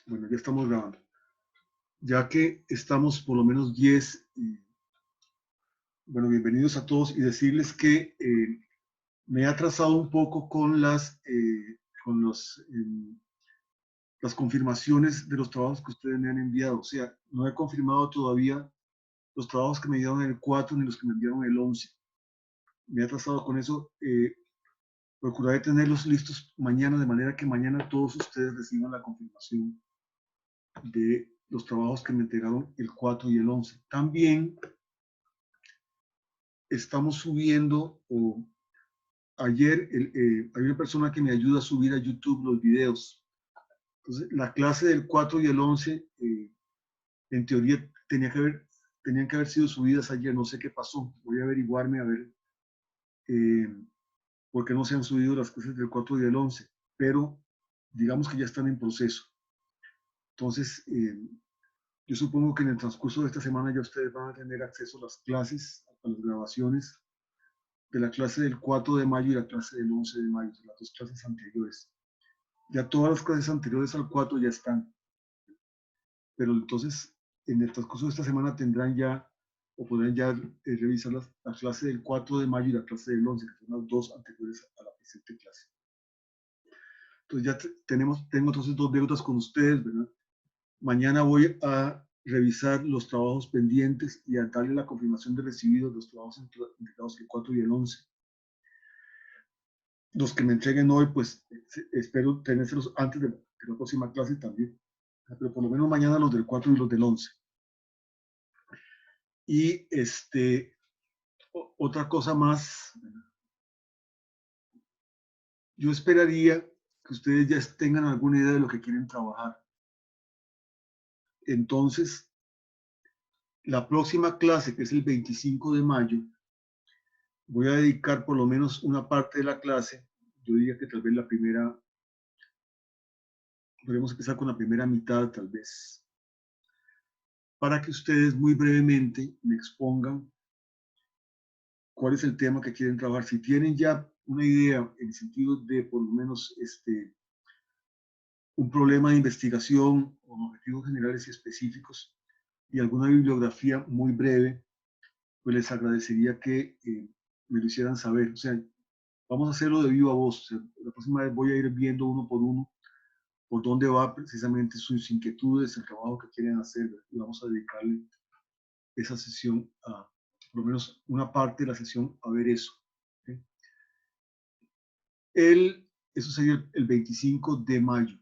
Bueno, ya estamos grabando. Ya que estamos por lo menos 10, bueno, bienvenidos a todos y decirles que me he atrasado un poco con con las confirmaciones de los trabajos que ustedes me han enviado. O sea, no he confirmado todavía los trabajos que me enviaron el 4 ni los que me enviaron el 11. Me he atrasado con eso. Procuraré tenerlos listos mañana, de manera que mañana todos ustedes reciban la confirmación de los trabajos que me entregaron el 4 y el 11. También estamos subiendo, ayer hay una persona que me ayuda a subir a YouTube los videos. Entonces, la clase del 4 y el 11, en teoría, tenían que haber sido subidas ayer, no sé qué pasó. Voy a averiguarme a ver eh, por qué no se han subido las clases del 4 y del 11, pero digamos que ya están en proceso. Entonces, yo supongo que en el transcurso de esta semana ya ustedes van a tener acceso a las clases, a las grabaciones de la clase del 4 de mayo y la clase del 11 de mayo, las dos clases anteriores. Ya todas las clases anteriores al 4 ya están, pero entonces en el transcurso de esta semana tendrán ya, o podrán ya revisar la clase del 4 de mayo y la clase del 11, que son las dos anteriores a la presente clase. Entonces ya tengo entonces dos deudas con ustedes, ¿verdad? Mañana voy a revisar los trabajos pendientes y a darle la confirmación de recibidos de los trabajos entregados el 4 y el 11. Los que me entreguen hoy, pues espero tenérselos antes de la próxima clase también. Pero por lo menos mañana los del 4 y los del 11. Y otra cosa más, yo esperaría que ustedes ya tengan alguna idea de lo que quieren trabajar. Entonces, la próxima clase, que es el 25 de mayo, voy a dedicar por lo menos una parte de la clase, yo diría que tal vez la primera, podemos empezar con la primera mitad tal vez, para que ustedes muy brevemente me expongan cuál es el tema que quieren trabajar. Si tienen ya una idea en el sentido de por lo menos un problema de investigación con objetivos generales y específicos y alguna bibliografía muy breve, pues les agradecería que me lo hicieran saber. O sea, vamos a hacerlo de viva voz. O sea, la próxima vez voy a ir viendo uno por dónde va precisamente sus inquietudes, el trabajo que quieren hacer, y vamos a dedicarle esa sesión a, por lo menos una parte de la sesión, a ver eso. ¿Okay? Eso sería el 25 de mayo.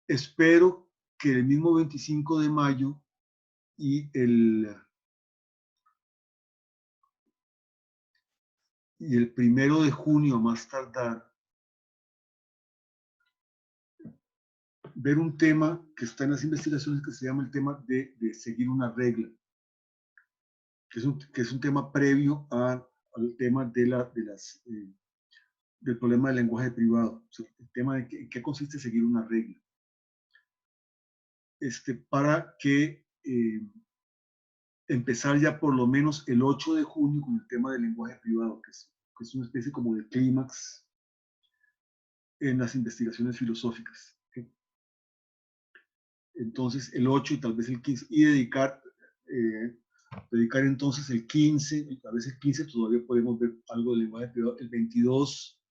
Espero que el mismo 25 de mayo y el 1 de junio, a más tardar, ver un tema que está en las investigaciones que se llama el tema de seguir una regla, que es un tema previo al tema del problema del lenguaje privado, o sea, el tema de qué consiste seguir una regla. Para que empezar ya por lo menos el 8 de junio con el tema del lenguaje privado, que es una especie como de clímax en las investigaciones filosóficas. ¿Okay? Entonces el 8 y tal vez el 15, y dedicar entonces el 15, tal vez el 15 todavía podemos ver algo del lenguaje privado, el 22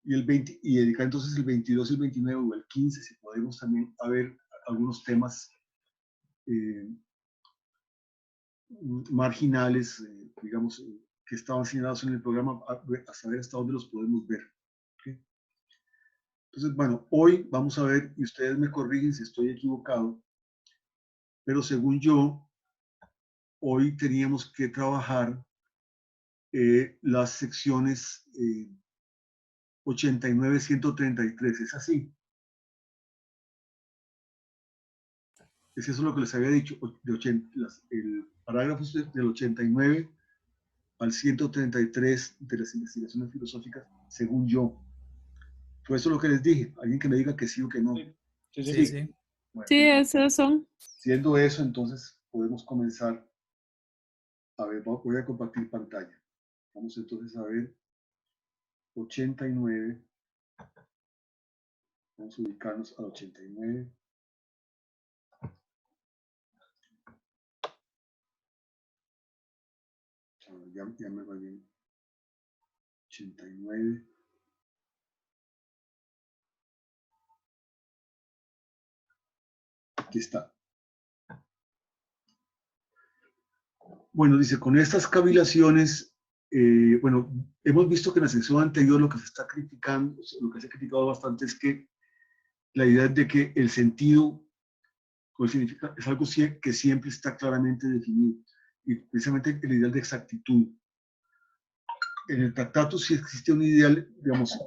y el 20, y dedicar entonces el 22 y el 29 o el 15, si podemos también a ver algunos temas marginales, digamos, que estaban señalados en el programa, a saber hasta dónde los podemos ver. ¿Okay? Entonces, bueno, hoy vamos a ver, y ustedes me corrigen si estoy equivocado, pero según yo, hoy teníamos que trabajar las secciones 89-133, ¿es así? Es eso lo que les había dicho, el parágrafo del 89 al 133 de las investigaciones filosóficas, según yo. Fue eso lo que les dije. Alguien que me diga que sí o que no. Sí, sí, sí. Bueno, Sí, esos son. siendo eso, entonces podemos comenzar. A ver, voy a compartir pantalla. Vamos entonces a ver 89 Vamos a ubicarnos al 89. Ya me va bien. 89. Aquí está. Bueno, dice, con estas cavilaciones, bueno, hemos visto que en la sección anterior lo que se está criticando, lo que se ha criticado bastante es que la idea es de que el sentido o el significado es algo que siempre está claramente definido, y precisamente el ideal de exactitud. En el Tractatus sí existe un ideal, digamos,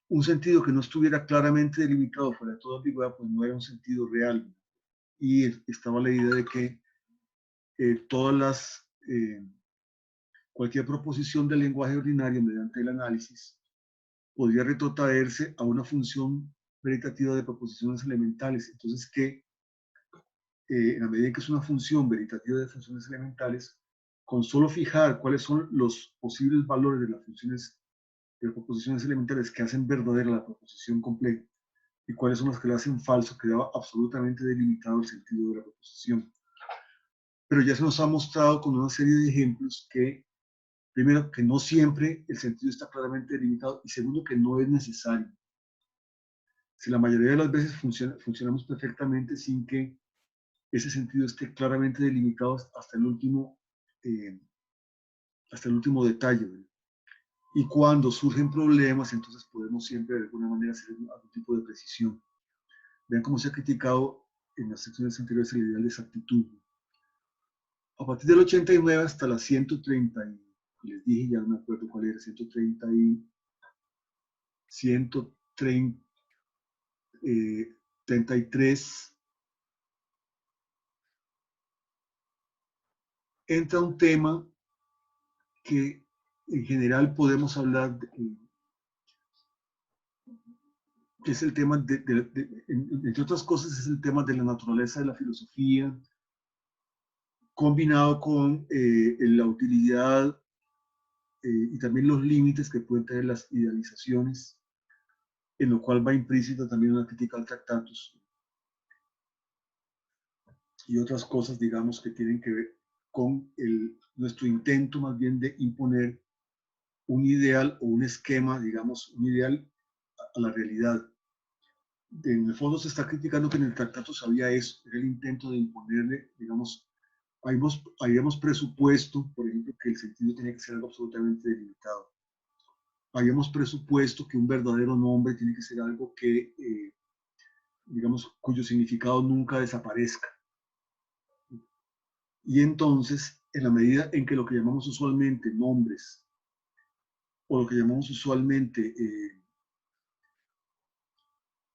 un sentido que no estuviera claramente delimitado fuera de toda ambigüedad, pues no era un sentido real. Y estaba la idea de que todas las, cualquier proposición del lenguaje ordinario mediante el análisis podría retrotraerse a una función veritativa de proposiciones elementales. Entonces, que en la medida en que es una función veritativa de funciones elementales, con solo fijar cuáles son los posibles valores de las funciones de proposiciones elementales que hacen verdadera la proposición completa y cuáles son las que la hacen falso, quedaba absolutamente delimitado el sentido de la proposición. Pero ya se nos ha mostrado con una serie de ejemplos que, primero, que no siempre el sentido está claramente delimitado, y segundo, que no es necesario. Si la mayoría de las veces funcionamos perfectamente sin que ese sentido esté claramente delimitado eh, hasta el último detalle, ¿verdad? Y cuando surgen problemas, entonces podemos siempre de alguna manera hacer algún tipo de precisión. Vean cómo se ha criticado en las secciones anteriores el ideal de exactitud. A partir del 89 hasta la 130, les dije, ya no me acuerdo cuál era, 133, entra un tema que en general podemos hablar, que es el tema, entre otras cosas, es el tema de la naturaleza de la filosofía, combinado con la utilidad y también los límites que pueden tener las idealizaciones, en lo cual va implícita también una crítica al Tractatus y otras cosas, digamos, que tienen que ver con nuestro intento más bien de imponer un ideal o un esquema, digamos, un ideal a la realidad. En el fondo se está criticando que en el Tractatus había eso, era el intento de imponerle, digamos, habíamos presupuesto, por ejemplo, que el sentido tenía que ser algo absolutamente delimitado. Habíamos presupuesto que un verdadero nombre tiene que ser algo que, digamos, cuyo significado nunca desaparezca. Y entonces, en la medida en que lo que llamamos usualmente nombres, o lo que llamamos usualmente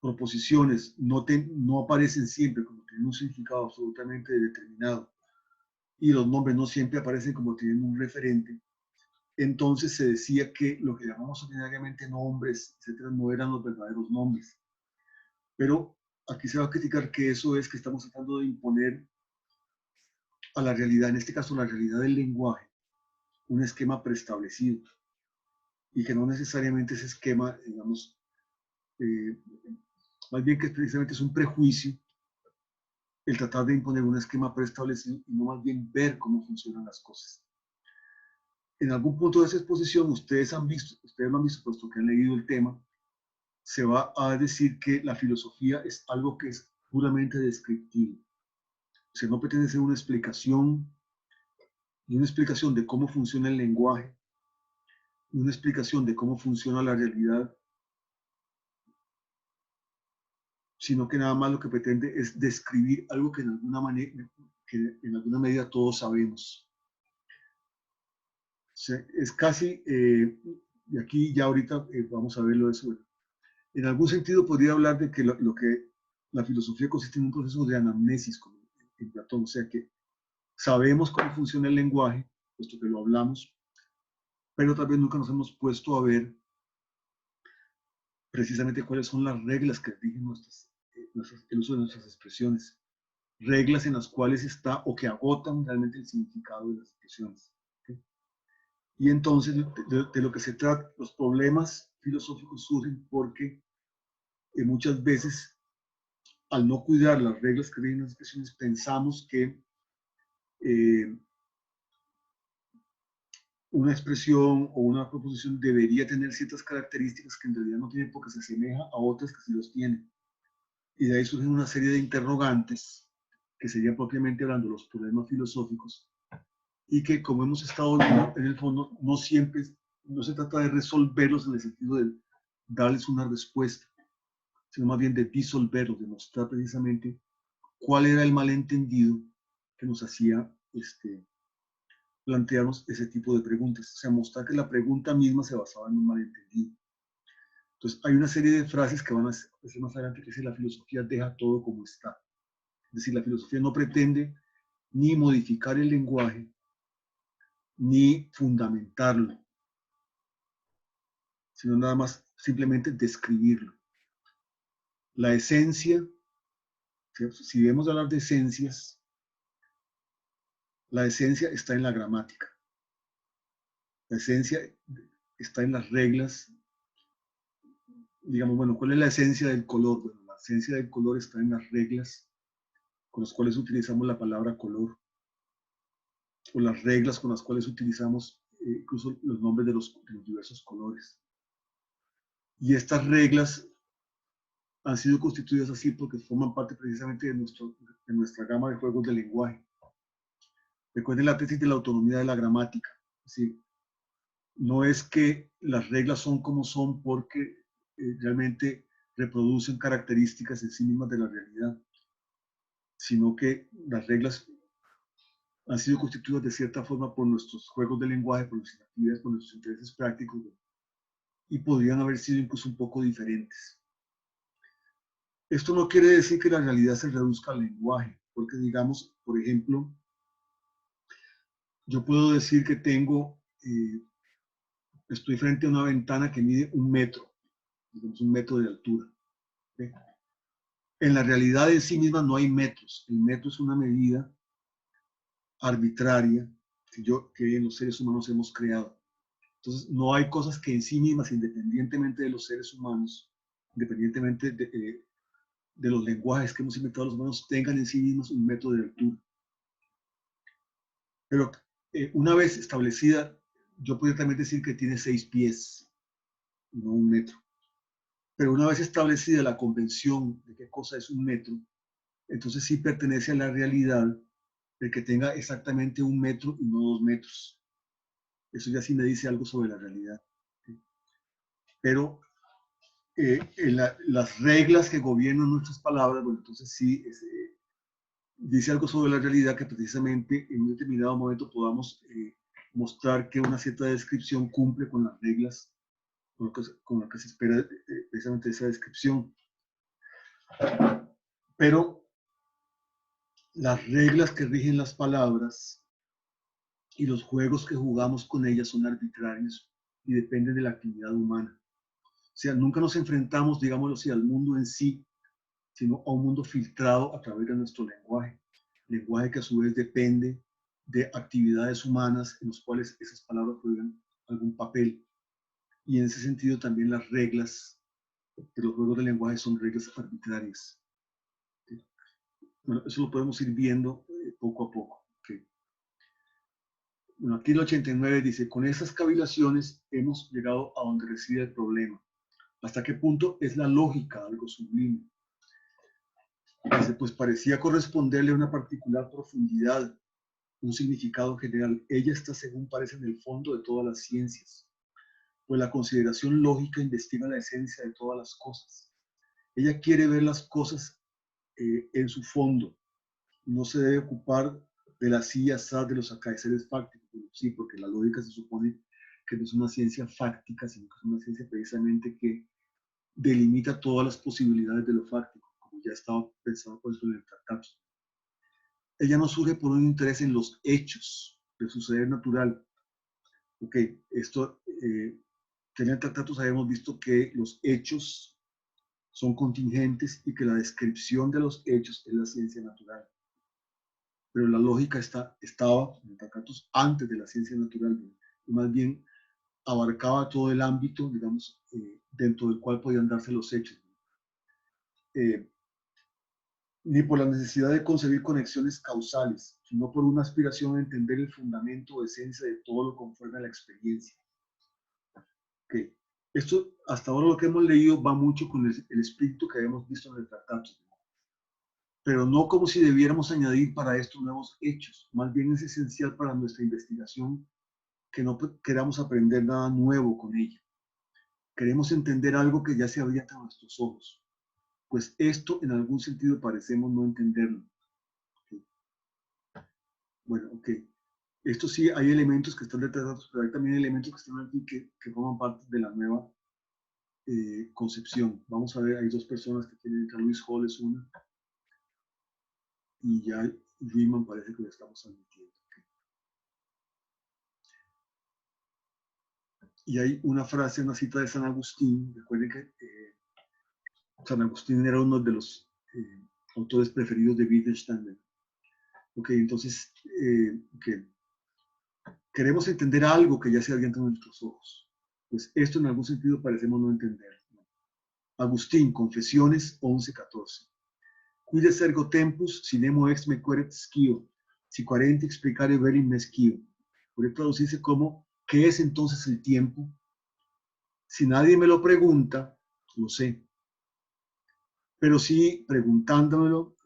proposiciones, no aparecen siempre como tienen un significado absolutamente determinado, y los nombres no siempre aparecen como teniendo un referente, entonces se decía que lo que llamamos ordinariamente nombres, etcétera, no eran los verdaderos nombres. Pero aquí se va a criticar que eso es que estamos tratando de imponer a la realidad, en este caso la realidad del lenguaje, un esquema preestablecido, y que no necesariamente ese esquema, digamos, eh, más bien que precisamente es un prejuicio el tratar de imponer un esquema preestablecido y no más bien ver cómo funcionan las cosas. En algún punto de esa exposición, ustedes lo han visto, puesto que han leído el tema, se va a decir que la filosofía es algo que es puramente descriptivo. O sea, no pretende ser una explicación, ni una explicación de cómo funciona el lenguaje, ni una explicación de cómo funciona la realidad, sino que nada más lo que pretende es describir algo que en alguna medida todos sabemos. O sea, es casi, y aquí ya ahorita vamos a verlo eso. En algún sentido podría hablar de que lo que la filosofía consiste en un proceso de anamnesis, como en Platón, o sea que sabemos cómo funciona el lenguaje, puesto que lo hablamos, pero tal vez nunca nos hemos puesto a ver precisamente cuáles son las reglas que rigen el uso de nuestras expresiones, reglas en las cuales está o que agotan realmente el significado de las expresiones. ¿Okay? Y entonces de lo que se trata, los problemas filosóficos surgen porque muchas veces, al no cuidar las reglas que rigen las expresiones, pensamos que una expresión o una proposición debería tener ciertas características que en realidad no tiene porque se asemeja a otras que sí los tienen. Y de ahí surgen una serie de interrogantes, que serían propiamente hablando los problemas filosóficos, y que, como hemos estado viendo, en el fondo no siempre, no se trata de resolverlos en el sentido de darles una respuesta, sino más bien de disolverlos, de mostrar precisamente cuál era el malentendido que nos hacía plantearnos ese tipo de preguntas. O sea, mostrar que la pregunta misma se basaba en un malentendido. Entonces, hay una serie de frases que van a decir más adelante que dice la filosofía deja todo como está. Es decir, la filosofía no pretende ni modificar el lenguaje, ni fundamentarlo, sino nada más simplemente describirlo. La esencia, si debemos hablar de esencias, la esencia está en la gramática. La esencia está en las reglas. Digamos, bueno, ¿cuál es la esencia del color? Bueno, la esencia del color está en las reglas con las cuales utilizamos la palabra color, o las reglas con las cuales utilizamos incluso los nombres de los diversos colores. Y estas reglas han sido constituidas así porque forman parte precisamente de nuestra gama de juegos de lenguaje. Recuerden la tesis de la autonomía de la gramática. Es decir, no es que las reglas son como son porque realmente reproducen características en sí mismas de la realidad, sino que las reglas han sido constituidas de cierta forma por nuestros juegos de lenguaje, por nuestras actividades, por nuestros intereses prácticos, y podrían haber sido incluso un poco diferentes. Esto no quiere decir que la realidad se reduzca al lenguaje, porque digamos, por ejemplo, yo puedo decir que estoy frente a una ventana que mide 1 metro, digamos 1 metro de altura. ¿Sí? En la realidad en sí misma no hay metros. El metro es una medida arbitraria que los seres humanos hemos creado. Entonces, no hay cosas que en sí mismas, independientemente de los seres humanos, independientemente de los lenguajes que hemos inventado los humanos, tengan en sí mismas 1 metro de altura. Pero una vez establecida, yo podría también decir que tiene 6 pies, no 1 metro. Pero una vez establecida la convención de qué cosa es 1 metro, entonces sí pertenece a la realidad de que tenga exactamente 1 metro y no 2 metros. Eso ya sí me dice algo sobre la realidad. ¿Sí? Pero las reglas que gobiernan nuestras palabras, bueno, entonces sí dice algo sobre la realidad que precisamente en un determinado momento podamos mostrar que una cierta descripción cumple con las reglas con lo que se espera precisamente esa descripción. Pero las reglas que rigen las palabras y los juegos que jugamos con ellas son arbitrarios y dependen de la actividad humana. O sea, nunca nos enfrentamos, digámoslo así, al mundo en sí, sino a un mundo filtrado a través de nuestro lenguaje. Lenguaje que a su vez depende de actividades humanas en las cuales esas palabras juegan algún papel. Y en ese sentido también las reglas de los juegos de lenguaje son reglas arbitrarias. Bueno, eso lo podemos ir viendo poco a poco. Okay. Bueno, aquí el 89 dice, con esas cavilaciones hemos llegado a donde reside el problema. ¿Hasta qué punto es la lógica algo sublime? Dice, pues parecía corresponderle a una particular profundidad, un significado general. Ella está, según parece, en el fondo de todas las ciencias, pues la consideración lógica investiga la esencia de todas las cosas. Ella quiere ver las cosas en su fondo, no se debe ocupar de las sillas de los acaeceres fácticos, sí, porque la lógica se supone que no es una ciencia fáctica, sino que es una ciencia precisamente que delimita todas las posibilidades de lo fáctico, como ya estaba pensado por eso en el tratado. Ella no surge por un interés en los hechos del suceder natural. Ok, esto, en el tratado habíamos visto que los hechos son contingentes y que la descripción de los hechos es la ciencia natural. Pero la lógica estaba en el tratado antes de la ciencia natural. Y más bien abarcaba todo el ámbito, digamos, dentro del cual podían darse los hechos. Ni por la necesidad de concebir conexiones causales, sino por una aspiración a entender el fundamento o esencia de todo lo conforme a la experiencia. Okay. Esto, hasta ahora lo que hemos leído va mucho con el espíritu que habíamos visto en el tratado, pero no como si debiéramos añadir para estos nuevos hechos, más bien es esencial para nuestra investigación que no queramos aprender nada nuevo con ella. Queremos entender algo que ya se abría ante nuestros ojos, pues esto en algún sentido parecemos no entenderlo. Okay. Bueno, ok. Esto sí, hay elementos que están detrás, pero hay también elementos que están aquí que forman parte de la nueva concepción. Vamos a ver, hay dos personas que tienen entrar, Luis Hall es una, y ya Riemann parece que lo estamos admitiendo. Okay. Y hay una frase, una cita de San Agustín. Recuerden que San Agustín era uno de los autores preferidos de Wittgenstein. Ok, entonces, okay. Queremos entender algo que ya se abrió ante nuestros ojos. Pues esto en algún sentido parecemos no entender. Agustín, Confesiones 11:14. Quides ergo tempus, si nemo ex me queret scio, si quarente explicare velim me scio. Puede traducirse como, ¿qué es entonces el tiempo? Si nadie me lo pregunta, lo sé. Pero sí, preguntándomelo,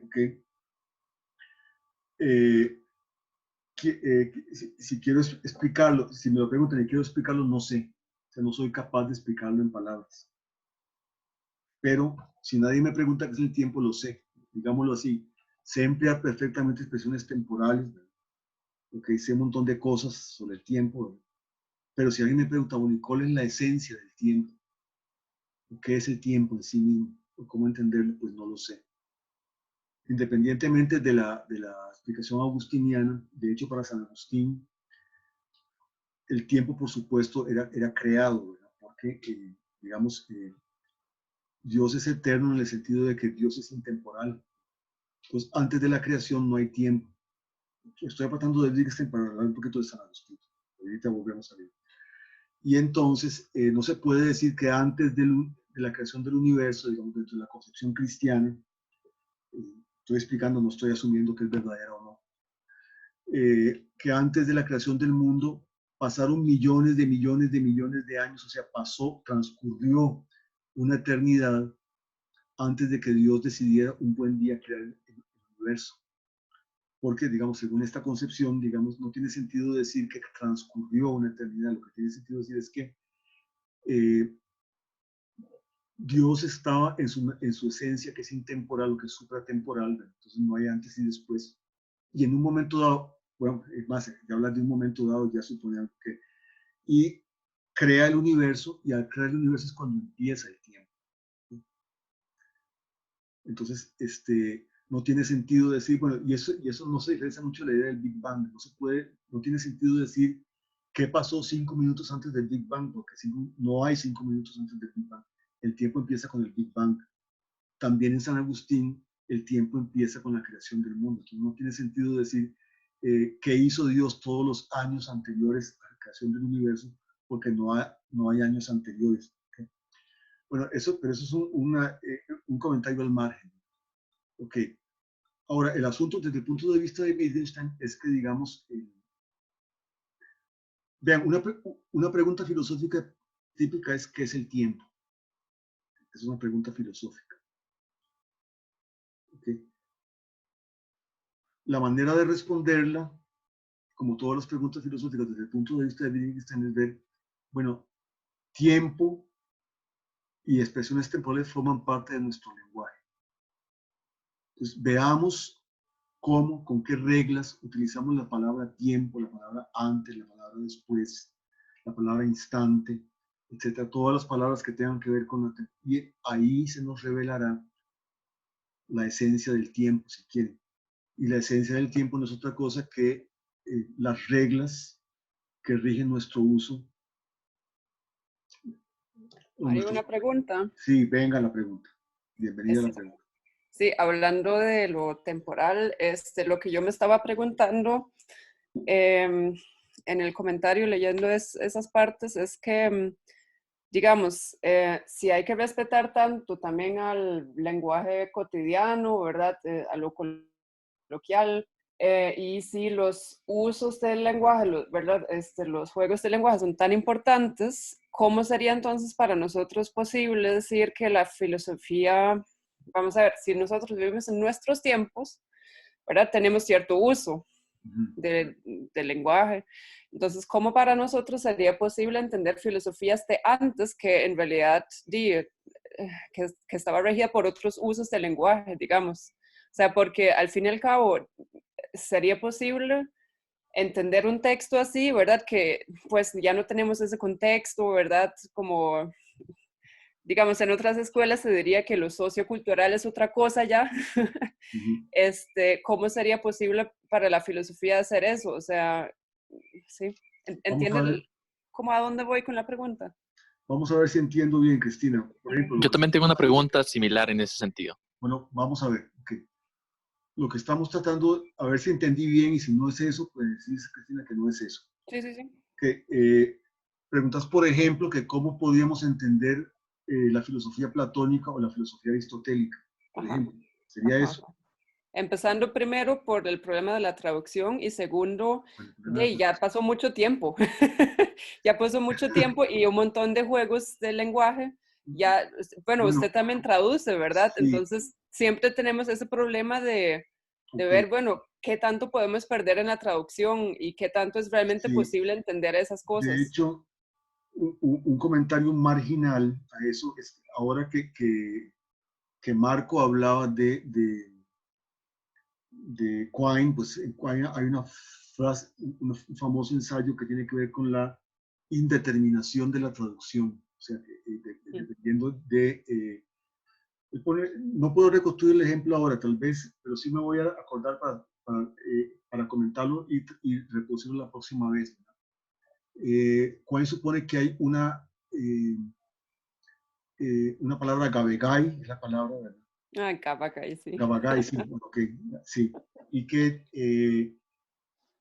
okay, si quiero explicarlo, si me lo preguntan y quiero explicarlo, no sé. O sea, no soy capaz de explicarlo en palabras. Pero si nadie me pregunta qué es el tiempo, lo sé. Digámoslo así. Sé emplear perfectamente expresiones temporales, okay, sé un montón de cosas sobre el tiempo, pero si alguien me pregunta, bueno, ¿cuál es la esencia del tiempo? ¿Qué es el tiempo en sí mismo? ¿O cómo entenderlo? Pues no lo sé. Independientemente de la explicación agustiniana, de hecho para San Agustín, el tiempo por supuesto era creado, ¿verdad? Porque, digamos, Dios es eterno en el sentido de que Dios es intemporal. Entonces, antes de la creación no hay tiempo. Estoy apartando de Wittgenstein para hablar un poquito de San Agustín. Ahorita volvemos a ver. Y entonces, no se puede decir que antes de la creación del universo, digamos, dentro de la concepción cristiana, estoy explicando, no estoy asumiendo que es verdadera o no, que antes de la creación del mundo pasaron millones de millones de millones de años, o sea, transcurrió una eternidad antes de que Dios decidiera un buen día crear el universo. Porque, digamos, según esta concepción, digamos, no tiene sentido decir que transcurrió una eternidad, lo que tiene sentido decir es que Dios estaba en su esencia, que es intemporal, lo que es supratemporal, entonces no hay antes y después. Y en un momento dado, bueno, es más, ya hablar de un momento dado ya supone que, y crea el universo, y al crear el universo es cuando empieza el tiempo. Entonces, no tiene sentido decir, bueno, y eso no se diferencia mucho de la idea del Big Bang, no tiene sentido decir qué pasó 5 minutos antes del Big Bang, porque no hay 5 minutos antes del Big Bang. El tiempo empieza con el Big Bang. También en San Agustín, el tiempo empieza con la creación del mundo. Entonces no tiene sentido decir qué hizo Dios todos los años anteriores a la creación del universo, porque no hay años anteriores. ¿Okay? Bueno, pero eso es un comentario al margen. Ok. Ahora, el asunto desde el punto de vista de Wittgenstein es que, digamos, vean, una pregunta filosófica típica es ¿qué es el tiempo? Es una pregunta filosófica. Okay. La manera de responderla, como todas las preguntas filosóficas desde el punto de vista de Wittgenstein, es ver, bueno, tiempo y expresiones temporales forman parte de nuestro lenguaje. Entonces, veamos cómo, con qué reglas utilizamos la palabra tiempo, la palabra antes, la palabra después, la palabra instante, etcétera, todas las palabras que tengan que ver con la tiempo. Y ahí se nos revelará la esencia del tiempo, si quieren. Y la esencia del tiempo no es otra cosa que las reglas que rigen nuestro uso. Hay una pregunta. Sí, venga la pregunta. Bienvenida a la pregunta. Sí, hablando de lo temporal, lo que yo me estaba preguntando en el comentario leyendo esas partes es que, digamos, si hay que respetar tanto también al lenguaje cotidiano, ¿verdad? A lo coloquial, y si los usos del lenguaje, ¿verdad? Los juegos del lenguaje son tan importantes, ¿cómo sería entonces para nosotros posible decir que la filosofía, vamos a ver, si nosotros vivimos en nuestros tiempos, ¿verdad? Tenemos cierto uso del lenguaje. Entonces, ¿cómo para nosotros sería posible entender filosofías de antes que en realidad que estaba regida por otros usos del lenguaje, digamos? O sea, porque al fin y al cabo sería posible entender un texto así, ¿verdad? Que pues ya no tenemos ese contexto, ¿verdad? Como, digamos, en otras escuelas se diría que lo sociocultural es otra cosa ya. ¿Cómo sería posible para la filosofía hacer eso? O sea, sí, Vamos a ver, ¿entienden cómo a dónde voy con la pregunta? vamos a ver si entiendo bien, Cristina. Por ejemplo, lo Yo que también tengo estamos una tratando, pregunta similar en ese sentido. bueno, vamos a ver, ok. Lo que estamos tratando, a ver si entendí bien y si no es eso, pues dice Cristina que no es eso. Sí, sí, sí. Que preguntas, por ejemplo, que cómo podíamos entender la filosofía platónica o la filosofía aristotélica, por Ajá, ejemplo. ¿Sería ajá. eso? Empezando primero por el problema de la traducción y segundo, Bueno, el problema de la ya pasó mucho tiempo. Ya pasó mucho tiempo y un montón de juegos de lenguaje. Ya, bueno, bueno, usted también traduce, ¿verdad? sí, Entonces, siempre tenemos ese problema de ok, ver, bueno, qué tanto podemos perder en la traducción y qué tanto es realmente sí. posible entender esas De cosas. hecho, un comentario marginal a eso es ahora que Marco hablaba de Quine, pues en Quine hay una frase, un famoso ensayo que tiene que ver con la indeterminación de la traducción. O sea, Mm. dependiendo no puedo reconstruir el ejemplo ahora, tal vez, pero sí me voy a acordar para comentarlo y reproducirlo la próxima vez. Quine supone que hay una palabra gabegai, es la palabra, ¿verdad? Ay, capaca, sí. Gabagai, sí, bueno, ok, sí. Y que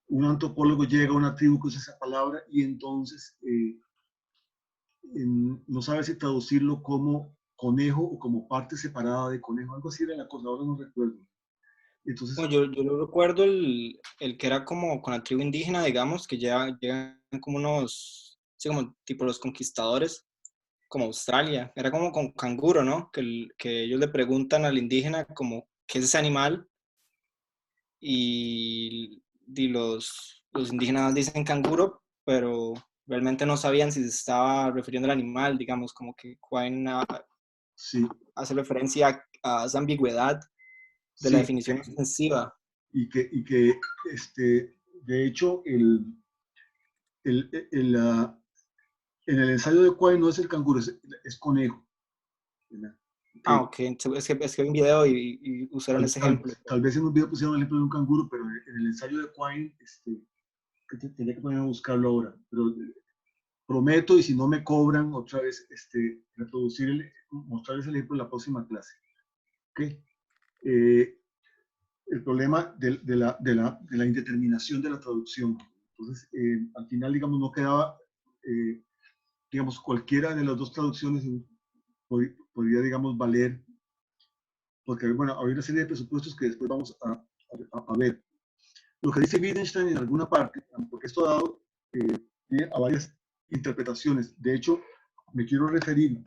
un antropólogo llega a una tribu que usa esa palabra y entonces no sabe si traducirlo como conejo o como parte separada de conejo, algo así era la cosa, ahora no recuerdo. Entonces, Bueno, yo no recuerdo el que era como con la tribu indígena, digamos, que ya llegan como unos, sí, como tipo los conquistadores, como Australia. Era como con canguro, ¿no? Que ellos le preguntan al indígena como, ¿qué es ese animal? Y los indígenas dicen canguro, pero realmente no sabían si se estaba refiriendo al animal, digamos, como que Quine sí, hace referencia a esa ambigüedad de la sí, definición extensiva. y que de hecho, el, el, la- en el ensayo de Quine no es el canguro, es conejo. ¿Verdad? Ah, Okay. ok. Entonces, es que vi un video y usaron Tal, ese tal, ejemplo. tal vez en un video pusieron el ejemplo de un canguro, pero en el ensayo de Quine, que tenía que poner a buscarlo ahora, pero prometo, y si no me cobran, otra vez mostrarles el ejemplo en la próxima clase. ¿Okay? El problema de la indeterminación de la traducción. Entonces, al final, digamos, no quedaba, digamos, cualquiera de las dos traducciones podría, digamos, valer, porque, bueno, hay una serie de presupuestos que después vamos a ver. Lo que dice Wittgenstein en alguna parte, porque esto ha dado a varias interpretaciones. De hecho, me quiero referir,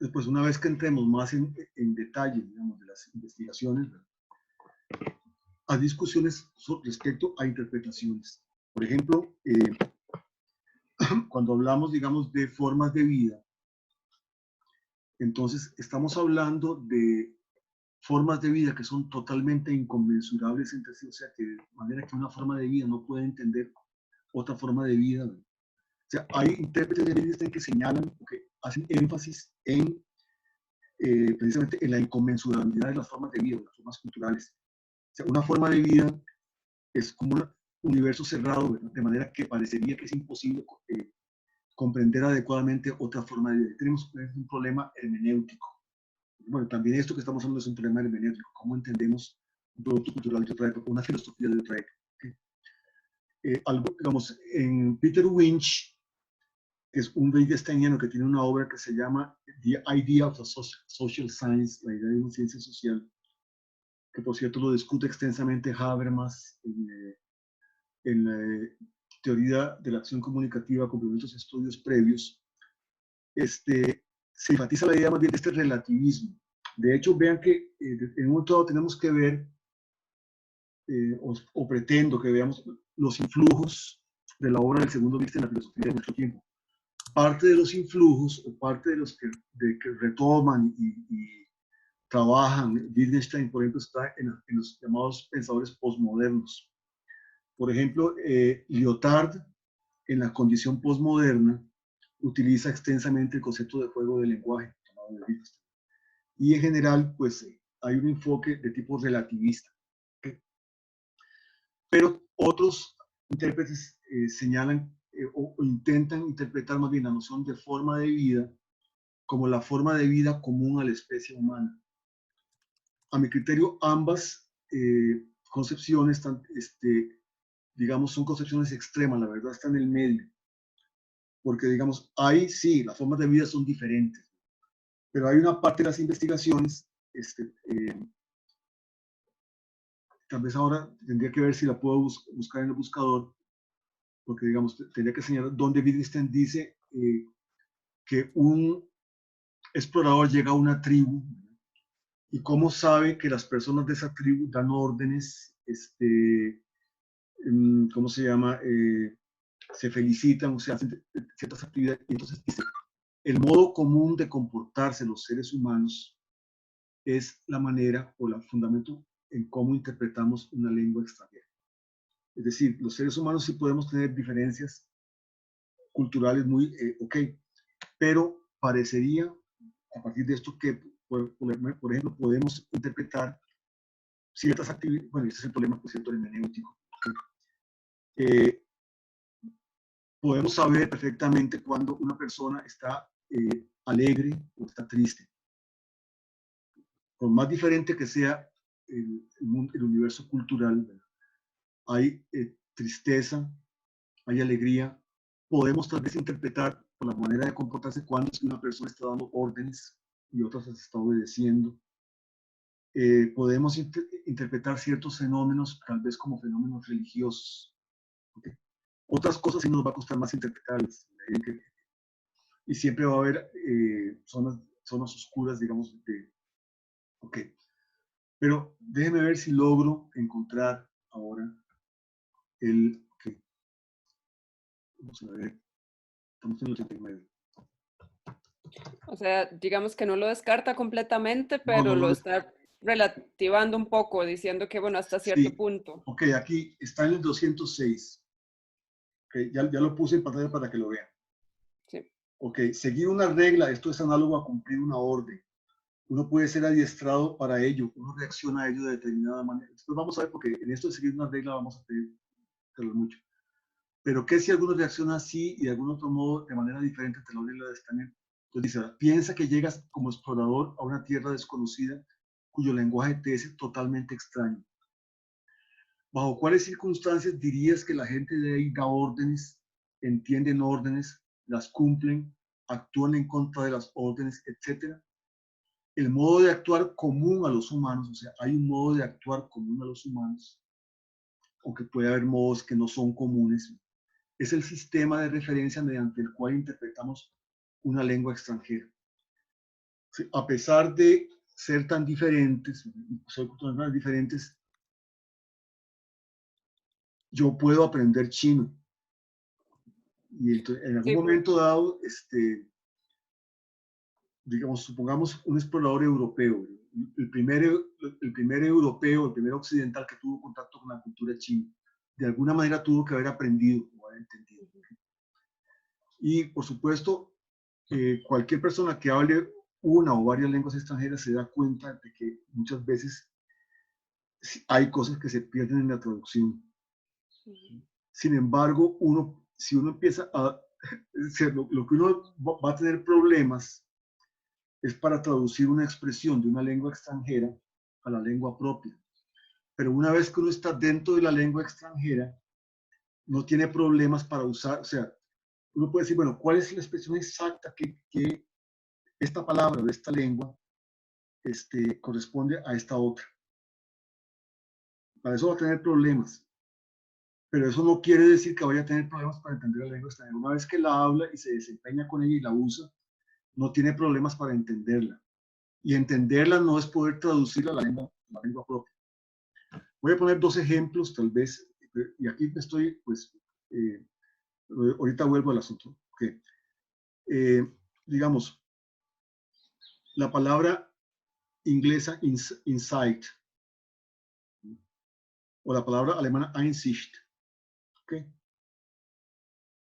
después, una vez que entremos más en detalle, digamos, de las investigaciones, a discusiones respecto a interpretaciones. Por ejemplo, cuando hablamos, digamos, de formas de vida, entonces estamos hablando de formas de vida que son totalmente inconmensurables entre sí, o sea, que de manera que una forma de vida no puede entender otra forma de vida. O sea, hay intérpretes de Wittgenstein que señalan, que hacen énfasis en precisamente en la inconmensurabilidad de las formas de vida, de las formas culturales. O sea, una forma de vida es como un universo cerrado, ¿verdad? De manera que parecería que es imposible comprender adecuadamente otra forma de vida. Tenemos un problema hermenéutico. Bueno, también esto que estamos hablando es un problema hermenéutico. ¿Cómo entendemos un producto cultural de otra época, una filosofía de otra época? ¿Okay? digamos, en Peter Winch, que es un wittgensteiniano que tiene una obra que se llama The Idea of a Social Science, la idea de una ciencia social, que por cierto lo discute extensamente Habermas en la teoría de la acción comunicativa con muchos estudios previos. Se enfatiza la idea más bien de este relativismo. De hecho, vean que en un momento dado tenemos que ver, o pretendo que veamos, los influjos de la obra del segundo Wittgenstein en la filosofía de nuestro tiempo. Parte de los influjos, o parte de los que retoman y trabajan Wittgenstein, por ejemplo, está en los llamados pensadores postmodernos. Por ejemplo, Lyotard, en la condición postmoderna, utiliza extensamente el concepto de juego del lenguaje, llamado de Wittgenstein. Y en general, pues hay un enfoque de tipo relativista. ¿Okay? Pero otros intérpretes señalan o intentan interpretar más bien la noción de forma de vida como la forma de vida común a la especie humana. A mi criterio, ambas concepciones, digamos, son concepciones extremas, la verdad está en el medio. Porque, digamos, ahí sí, las formas de vida son diferentes, pero hay una parte de las investigaciones, tal vez ahora tendría que ver si la puedo buscar en el buscador, porque, digamos, tendría que señalar dónde Wittgenstein dice que un explorador llega a una tribu y cómo sabe que las personas de esa tribu dan órdenes, ¿cómo se llama? Se felicitan o se hacen ciertas actividades. Y entonces dice, el modo común de comportarse los seres humanos es la manera o el fundamento en cómo interpretamos una lengua extranjera. Es decir, los seres humanos sí podemos tener diferencias culturales muy, ok, pero parecería a partir de esto que, por ejemplo, podemos interpretar ciertas actividades, bueno, este es el problema, por cierto, hermenéutico. Podemos saber perfectamente cuando una persona está alegre o está triste. Por más diferente que sea el universo cultural, ¿verdad? Hay tristeza, hay alegría. Podemos tal vez interpretar por la manera de comportarse cuando es que una persona está dando órdenes y otras se está obedeciendo. Podemos interpretar ciertos fenómenos tal vez como fenómenos religiosos. ¿Okay? Otras cosas sí nos va a costar más interpretarlas. Y siempre va a haber zonas oscuras, digamos, ok. Pero déjenme ver si logro encontrar ahora okay. Vamos a ver, estamos en el 89. O sea, digamos que no lo descarta completamente, No, pero no lo lo está relativando un poco, diciendo que, bueno, hasta cierto sí. punto. Ok, aquí está en el 206. Okay, ya lo puse en pantalla para que lo vean. Sí. Ok, seguir una regla, esto es análogo a cumplir una orden. Uno puede ser adiestrado para ello, uno reacciona a ello de determinada manera. Después vamos a ver, porque en esto de seguir una regla vamos a pedir mucho. Pero ¿qué si alguno reacciona así y de algún otro modo de manera diferente ante la regla de Steiner? Entonces dice, piensa que llegas como explorador a una tierra desconocida cuyo lenguaje te es totalmente extraño. ¿Bajo cuáles circunstancias dirías que la gente de ahí da órdenes, entienden órdenes, las cumplen, actúan en contra de las órdenes, etcétera? El modo de actuar común a los humanos, o sea, hay un modo de actuar común a los humanos, aunque puede haber modos que no son comunes, es el sistema de referencia mediante el cual interpretamos una lengua extranjera. Sí, a pesar de ser tan diferentes, ser culturalmente diferentes, yo puedo aprender chino. Y entonces, en algún Sí. momento dado, digamos, supongamos un explorador europeo, el primer europeo, el primer occidental que tuvo contacto con la cultura china, de alguna manera tuvo que haber aprendido o haber entendido. Y por supuesto, cualquier persona que hable una o varias lenguas extranjeras se da cuenta de que muchas veces hay cosas que se pierden en la traducción. Sin embargo, si uno empieza a... lo que uno va a tener problemas es para traducir una expresión de una lengua extranjera a la lengua propia. Pero una vez que uno está dentro de la lengua extranjera, no tiene problemas para usar, o sea, uno puede decir, bueno, ¿cuál es la expresión exacta que esta palabra de esta lengua corresponde a esta otra? Para eso va a tener problemas, pero eso no quiere decir que vaya a tener problemas para entender la lengua extranjera. Una vez que la habla y se desempeña con ella y la usa, no tiene problemas para entenderla. Y entenderla no es poder traducirla a la lengua propia. Voy a poner dos ejemplos, tal vez, y aquí estoy, pues, ahorita vuelvo al asunto. Okay. Digamos, la palabra inglesa insight, o la palabra alemana Einsicht. Okay.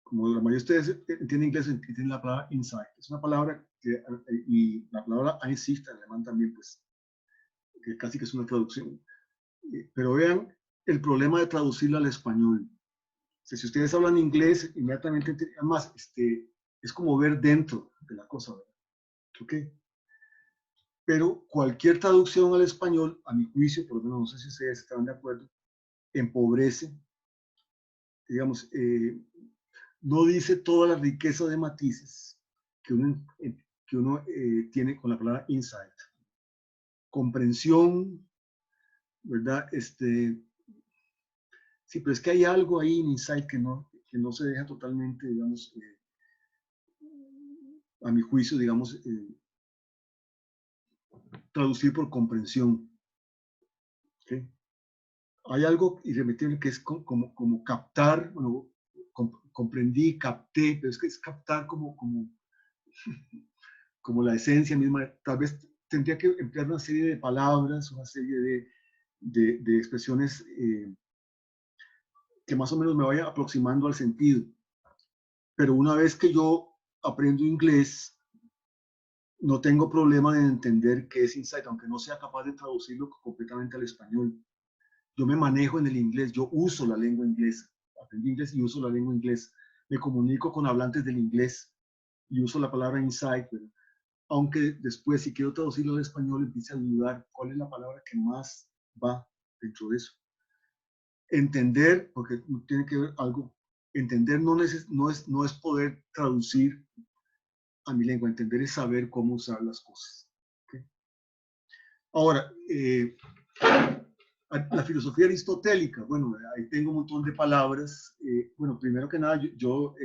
Como la mayoría de ustedes entienden inglés, entienden la palabra insight. Es una palabra que, y la palabra Einsicht en alemán también, pues, que casi que es una traducción. Pero vean el problema de traducirla al español. O sea, si ustedes hablan inglés, inmediatamente, además, es como ver dentro de la cosa, ¿verdad? ¿Ok? Pero cualquier traducción al español, a mi juicio, por lo menos no sé si ustedes están de acuerdo, empobrece, digamos, no dice toda la riqueza de matices que uno tiene con la palabra insight. Comprensión, ¿verdad? Sí, pero es que hay algo ahí en insight que no se deja totalmente, digamos, a mi juicio, digamos, traducir por comprensión. ¿Okay? Hay algo irremediable que es como captar, bueno, comprendí, capté, pero es que es captar como la esencia misma. Tal vez tendría que emplear una serie de palabras, una serie de expresiones que más o menos me vaya aproximando al sentido. Pero una vez que yo aprendo inglés, no tengo problema de entender qué es insight, aunque no sea capaz de traducirlo completamente al español. Yo me manejo en el inglés, yo uso la lengua inglesa, aprendí inglés y uso la lengua inglesa. Me comunico con hablantes del inglés y uso la palabra insight, ¿verdad? Aunque después, si quiero traducirlo al español, empiece a dudar cuál es la palabra que más va dentro de eso. Entender, porque tiene que ver algo, entender no es poder traducir a mi lengua, entender es saber cómo usar las cosas. ¿Okay? Ahora, la filosofía aristotélica, bueno, ahí tengo un montón de palabras. Bueno, primero que nada, yo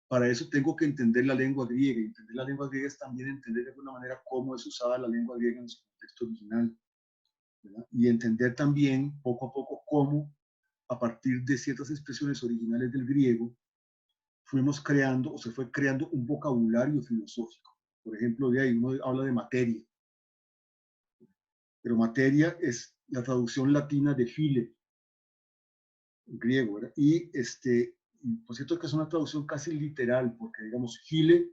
para eso tengo que entender la lengua griega. Y entender la lengua griega es también entender de alguna manera cómo es usada la lengua griega en su contexto original, ¿verdad? Y entender también poco a poco cómo, a partir de ciertas expresiones originales del griego, fuimos creando o se fue creando un vocabulario filosófico. Por ejemplo, de ahí uno habla de materia, pero materia es la traducción latina de file, en griego, ¿verdad? Y por cierto que es una traducción casi literal, porque digamos, file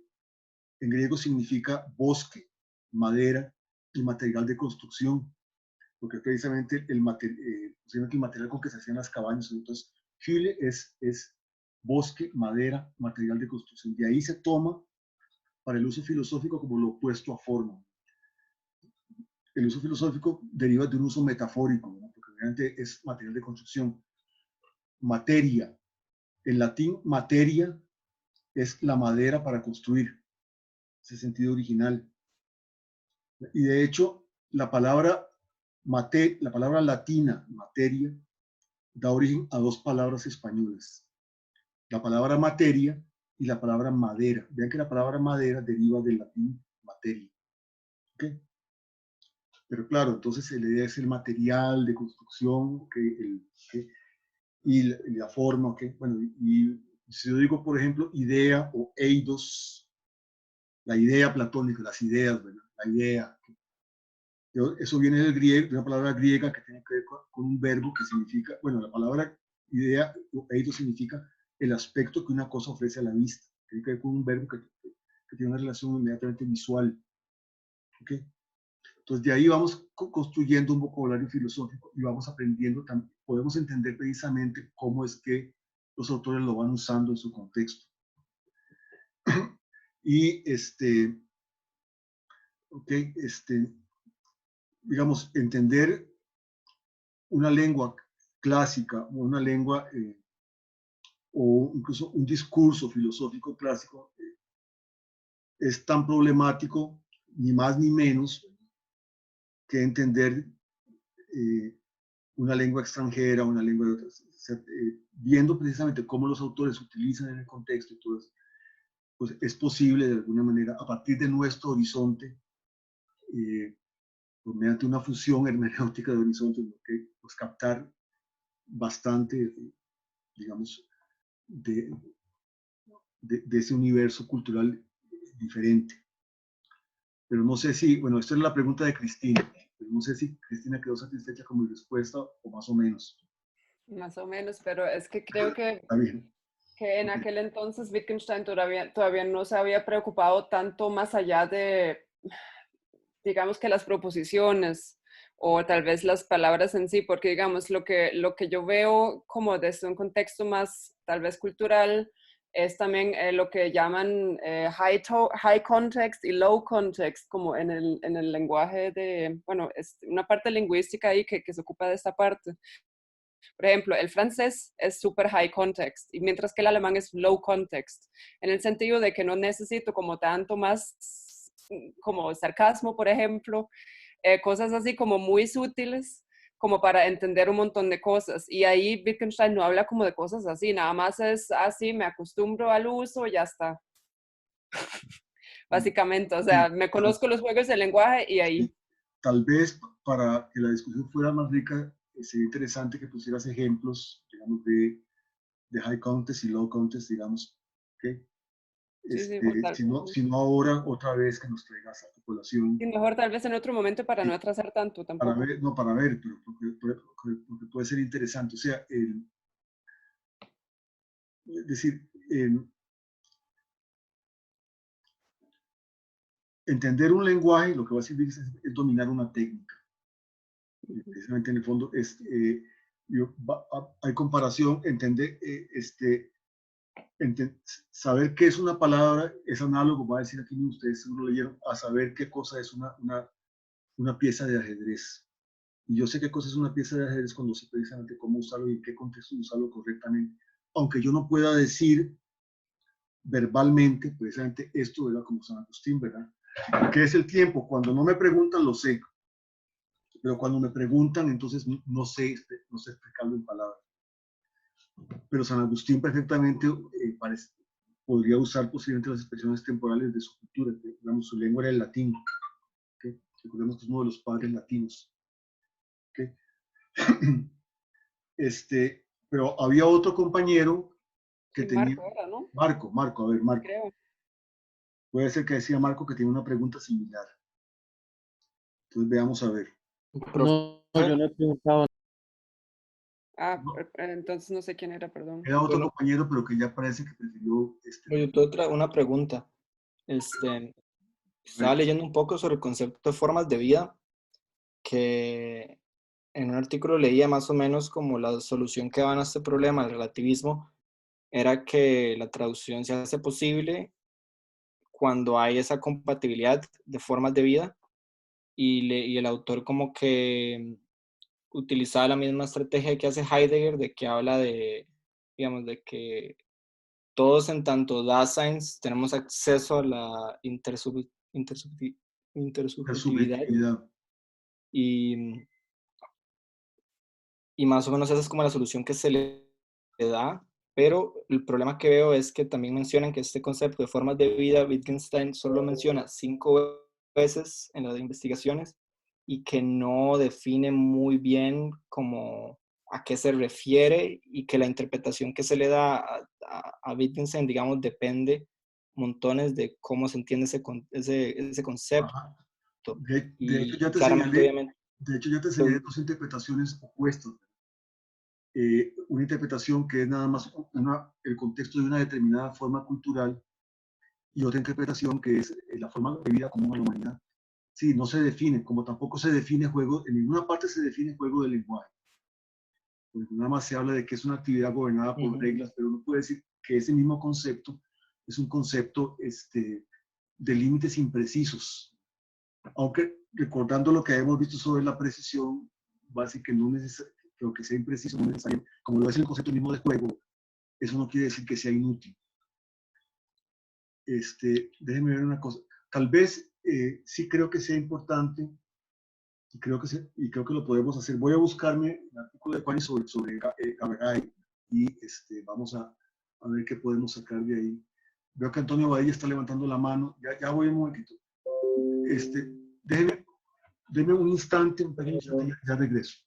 en griego significa bosque, madera y material de construcción, porque precisamente el material con que se hacían las cabañas. Entonces, file es bosque, madera, material de construcción. De ahí se toma para el uso filosófico como lo opuesto a forma. El uso filosófico deriva de un uso metafórico, ¿no? Porque realmente es material de construcción. Materia. En latín, materia es la madera para construir. Ese sentido original. Y de hecho, la palabra latina, materia, da origen a dos palabras españolas. La palabra materia y la palabra madera. Vean que la palabra madera deriva del latín materia. ¿Okay? Pero claro, entonces la idea es el material de construcción, ¿okay? Y la forma, ¿okay? Bueno, y si yo digo, por ejemplo, idea o eidos, la idea platónica, las ideas, ¿verdad? La idea. Eso viene del griego, de una palabra griega que tiene que ver con un verbo que significa, bueno, la palabra idea o eidos significa el aspecto que una cosa ofrece a la vista. Tiene que ver con un verbo que tiene una relación inmediatamente visual. ¿Okay? Entonces, de ahí vamos construyendo un vocabulario filosófico y vamos aprendiendo, podemos entender precisamente cómo es que los autores lo van usando en su contexto. Y okay, digamos, entender una lengua clásica o una lengua o incluso un discurso filosófico clásico es tan problemático, ni más ni menos, que entender una lengua extranjera, una lengua de otras, viendo precisamente cómo los autores utilizan en el contexto y todo eso, pues es posible de alguna manera, a partir de nuestro horizonte, pues mediante una fusión hermenéutica de horizontes, que pues captar bastante, digamos, de ese universo cultural diferente. Pero no sé si, bueno, esta es la pregunta de Cristina, pero no sé si Cristina quedó satisfecha con mi respuesta o más o menos. Más o menos, pero es que creo Está bien. que en aquel entonces Wittgenstein todavía no se había preocupado tanto más allá de, digamos que las proposiciones o tal vez las palabras en sí, porque digamos lo que yo veo como desde un contexto más tal vez cultural es también lo que llaman high context y low context, como en el lenguaje de, bueno, es una parte lingüística ahí que se ocupa de esta parte. Por ejemplo, el francés es super high context, y mientras que el alemán es low context, en el sentido de que no necesito como tanto más como sarcasmo, por ejemplo, cosas así como muy sutiles como para entender un montón de cosas. Y ahí Wittgenstein no habla como de cosas así, nada más es así, me acostumbro al uso y ya está. Básicamente, o sea, me conozco los juegos del lenguaje y ahí. Tal vez para que la discusión fuera más rica, sería interesante que pusieras ejemplos, digamos, de high context y low context, digamos, ¿okay? Sí, sí, Si no ahora, otra vez que nos traigas a tu colación. sí, mejor tal vez en otro momento para no atrasar tanto Para tampoco. ver, no para ver, pero porque puede ser interesante. O sea, es decir, entender un lenguaje, lo que va a servir es dominar una técnica. Precisamente en el fondo hay comparación, entender, saber qué es una palabra es análogo, va a decir aquí ustedes seguro leyeron, a saber qué cosa es una pieza de ajedrez. Y yo sé qué cosa es una pieza de ajedrez cuando sé precisamente cómo usarlo y en qué contexto usarlo correctamente. Aunque yo no pueda decir verbalmente, precisamente esto, ¿verdad? Como San Agustín, ¿verdad? ¿Qué es el tiempo? Cuando no me preguntan, lo sé. Pero cuando me preguntan, entonces no sé explicarlo en palabras. Pero San Agustín perfectamente podría usar posiblemente las expresiones temporales de su cultura. Digamos, su lengua era el latín. ¿Okay? Recordemos que es uno de los padres latinos. ¿Okay? Pero había otro compañero que Sí, tenía, Marco era, ¿no? Marco, a ver, Marco. Creo. Puede ser que decía Marco que tiene una pregunta similar. Entonces veamos a ver. No, yo no he preguntado. Ah, No, entonces no sé quién era, perdón. era otro Bueno, compañero, pero que ya parece que prefirió. yo tengo una pregunta. A ver, Estaba leyendo un poco sobre el concepto de formas de vida, que en un artículo leía más o menos como la solución que daban a este problema, el relativismo, era que la traducción se hace posible cuando hay esa compatibilidad de formas de vida y el autor como que utilizaba la misma estrategia que hace Heidegger, de que habla de, digamos, de que todos en tanto Daseins tenemos acceso a la la intersubjetividad subjetividad. y, y más o menos esa es como la solución que se le da, pero el problema que veo es que también mencionan que este concepto de formas de vida, Wittgenstein solo menciona 5 veces en las investigaciones y que no define muy bien como a qué se refiere y que la interpretación que se le da a Wittgenstein, digamos, depende montones de cómo se entiende ese concepto. Ajá. De hecho, Y claramente, obviamente, de hecho, ya te señalé dos interpretaciones opuestas. Una interpretación que es nada más el contexto de una determinada forma cultural y otra interpretación que es la forma de vida común a la humanidad. Sí, no se define, como tampoco se define juego, en ninguna parte se define juego de lenguaje. Porque nada más se habla de que es una actividad gobernada por reglas, pero uno puede decir que ese mismo concepto es un concepto de límites imprecisos. Aunque recordando lo que hemos visto sobre la precisión, va a decir que no necesariamente, que sea impreciso, no necesariamente, como lo es el concepto mismo de juego, eso no quiere decir que sea inútil. Déjenme ver una cosa. Tal vez sí creo que sea importante y creo que lo podemos hacer. Voy a buscarme el artículo de Juan sobre Gabegay y vamos a ver qué podemos sacar de ahí. Veo que Antonio Badilla está levantando la mano. Ya voy un momentito. Déjenme un instante, un pequeño instante, ya regreso.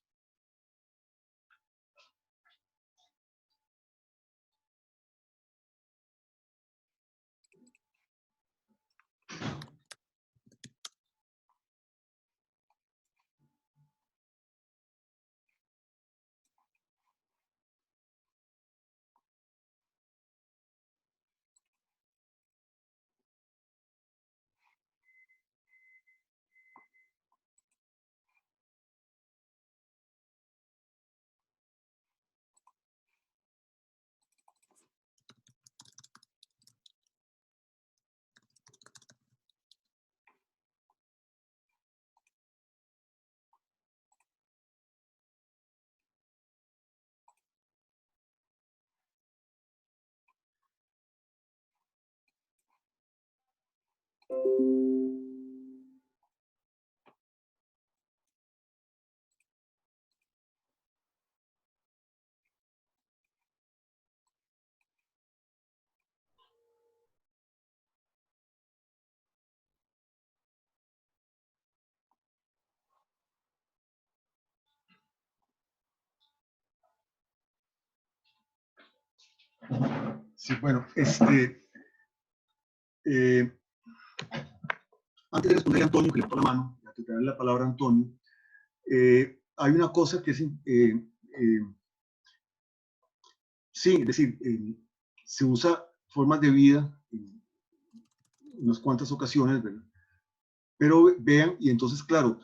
Sí, bueno, antes de responder a Antonio, que le pongo la mano, ya te daré la palabra a Antonio, hay una cosa que es, sí, es decir, se usa formas de vida en unas cuantas ocasiones, ¿verdad? Pero vean, y entonces, claro,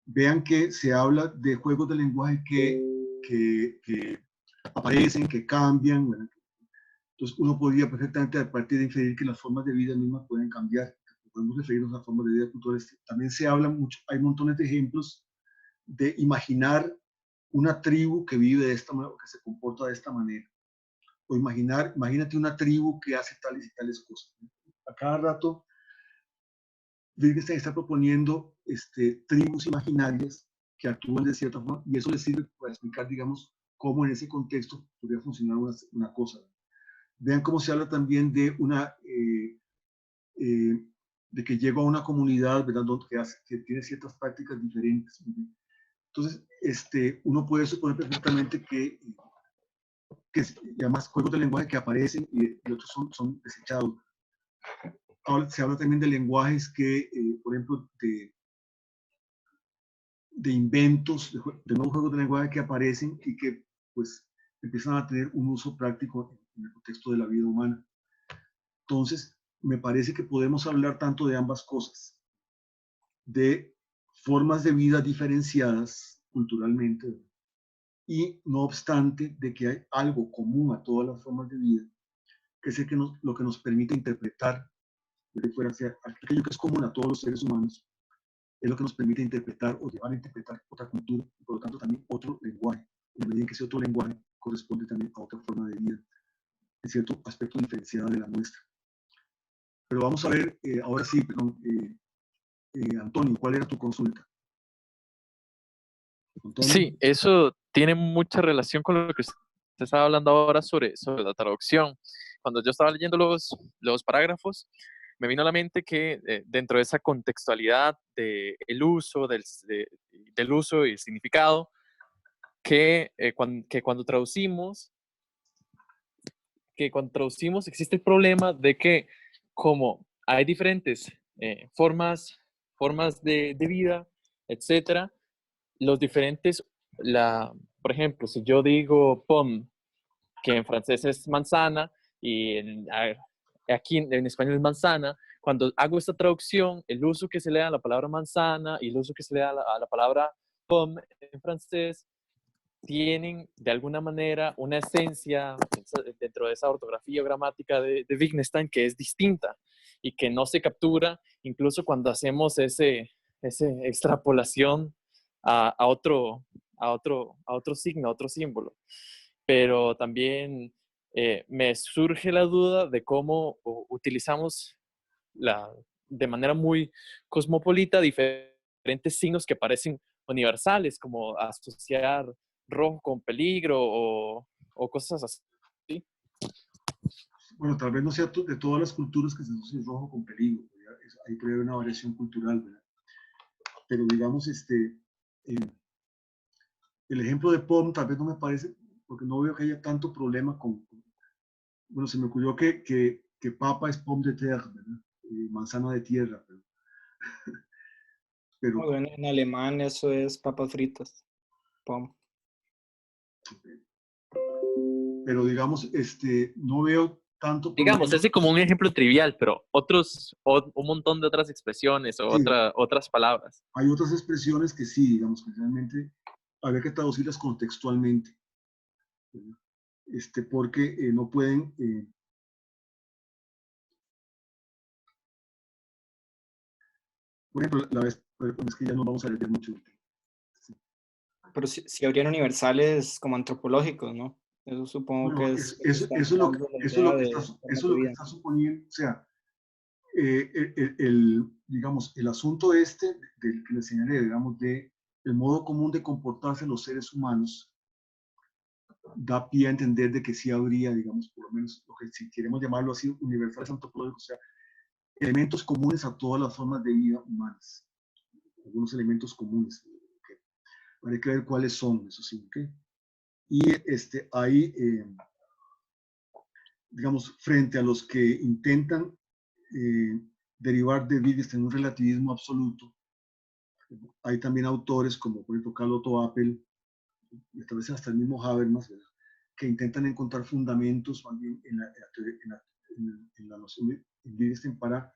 vean que se habla de juegos de lenguaje que aparecen, que cambian, ¿verdad? Entonces uno podría perfectamente a partir de inferir que las formas de vida mismas pueden cambiar. Podemos referirnos a formas de vida culturales. También se habla mucho, hay montones de ejemplos de imaginar una tribu que vive de esta manera, que se comporta de esta manera. O imagínate una tribu que hace tales y tales cosas. A cada rato, Wittgenstein está proponiendo tribus imaginarias que actúan de cierta forma y eso le sirve para explicar, digamos, cómo en ese contexto podría funcionar una cosa. Vean cómo se habla también de de que llega a una comunidad, ¿verdad? Que tiene ciertas prácticas diferentes. Entonces, uno puede suponer perfectamente que además juegos de lenguaje que aparecen y otros son desechados. Ahora se habla también de lenguajes que, por ejemplo, de inventos, de nuevos juegos de lenguaje que aparecen y que pues empiezan a tener un uso práctico en el contexto de la vida humana. Entonces, me parece que podemos hablar tanto de ambas cosas, de formas de vida diferenciadas culturalmente, y no obstante de que hay algo común a todas las formas de vida, que es lo que nos permite interpretar, desde fuera hacia aquello que es común a todos los seres humanos, es lo que nos permite interpretar o llevar a interpretar otra cultura y por lo tanto también otro lenguaje, en la medida en que ese otro lenguaje corresponde también a otra forma de vida, en cierto aspecto diferenciado de la nuestra. Pero vamos a ver, ahora sí, perdón, Antonio, ¿cuál era tu consulta? ¿Antonio? Sí, eso tiene mucha relación con lo que usted estaba hablando ahora sobre la traducción. Cuando yo estaba leyendo los parágrafos, me vino a la mente que dentro de esa contextualidad del uso, del uso y el significado, que cuando traducimos existe el problema de que como hay diferentes formas de vida, etcétera, los diferentes, por ejemplo, si yo digo pomme, que en francés es manzana y aquí en español es manzana, cuando hago esta traducción, el uso que se le da a la palabra manzana y el uso que se le da a la palabra pomme en francés tienen de alguna manera una esencia dentro de esa ortografía o gramática de Wittgenstein que es distinta y que no se captura incluso cuando hacemos esa extrapolación a otro signo, a otro símbolo. Pero también me surge la duda de cómo utilizamos de manera muy cosmopolita diferentes signos que parecen universales, como asociar rojo con peligro o cosas así. Bueno, tal vez no sea de todas las culturas que se asocia el rojo con peligro, ¿verdad? Ahí puede haber una variación cultural, ¿verdad? Pero digamos, el ejemplo de POM tal vez no me parece, porque no veo que haya tanto problema bueno, se me ocurrió que papa es pomme de terre, ¿verdad? Manzana de tierra, pero Bueno, en alemán eso es papas fritas. Pom. pero digamos, no veo tanto Digamos, problema. ese como un ejemplo trivial, pero un montón de otras expresiones o Sí, otras palabras. hay otras expresiones que sí, digamos, que realmente habría que traducirlas contextualmente, ¿verdad? Porque no pueden, por ejemplo, es que ya no vamos a leer mucho. Sí. Pero si habrían universales como antropológicos, ¿no? Eso supongo Bueno, que es lo que está dando la idea de forma eso es lo que cotidiana. está suponiendo, o sea, digamos, el asunto del que le señalé, digamos, de el modo común de comportarse los seres humanos, da pie a entender de que sí habría, digamos, por lo menos, lo que si queremos llamarlo así, universales antropológicos, o sea, elementos comunes a todas las formas de vida humanas, algunos elementos comunes, okay. Hay que ver cuáles son, eso sí, ¿ok? Y ahí, digamos, frente a los que intentan derivar de Wittgenstein en un relativismo absoluto, hay también autores como, por ejemplo, Carl Otto Appel, y tal vez hasta el mismo Habermas, ¿verdad?, que intentan encontrar fundamentos también en la noción de Wittgenstein para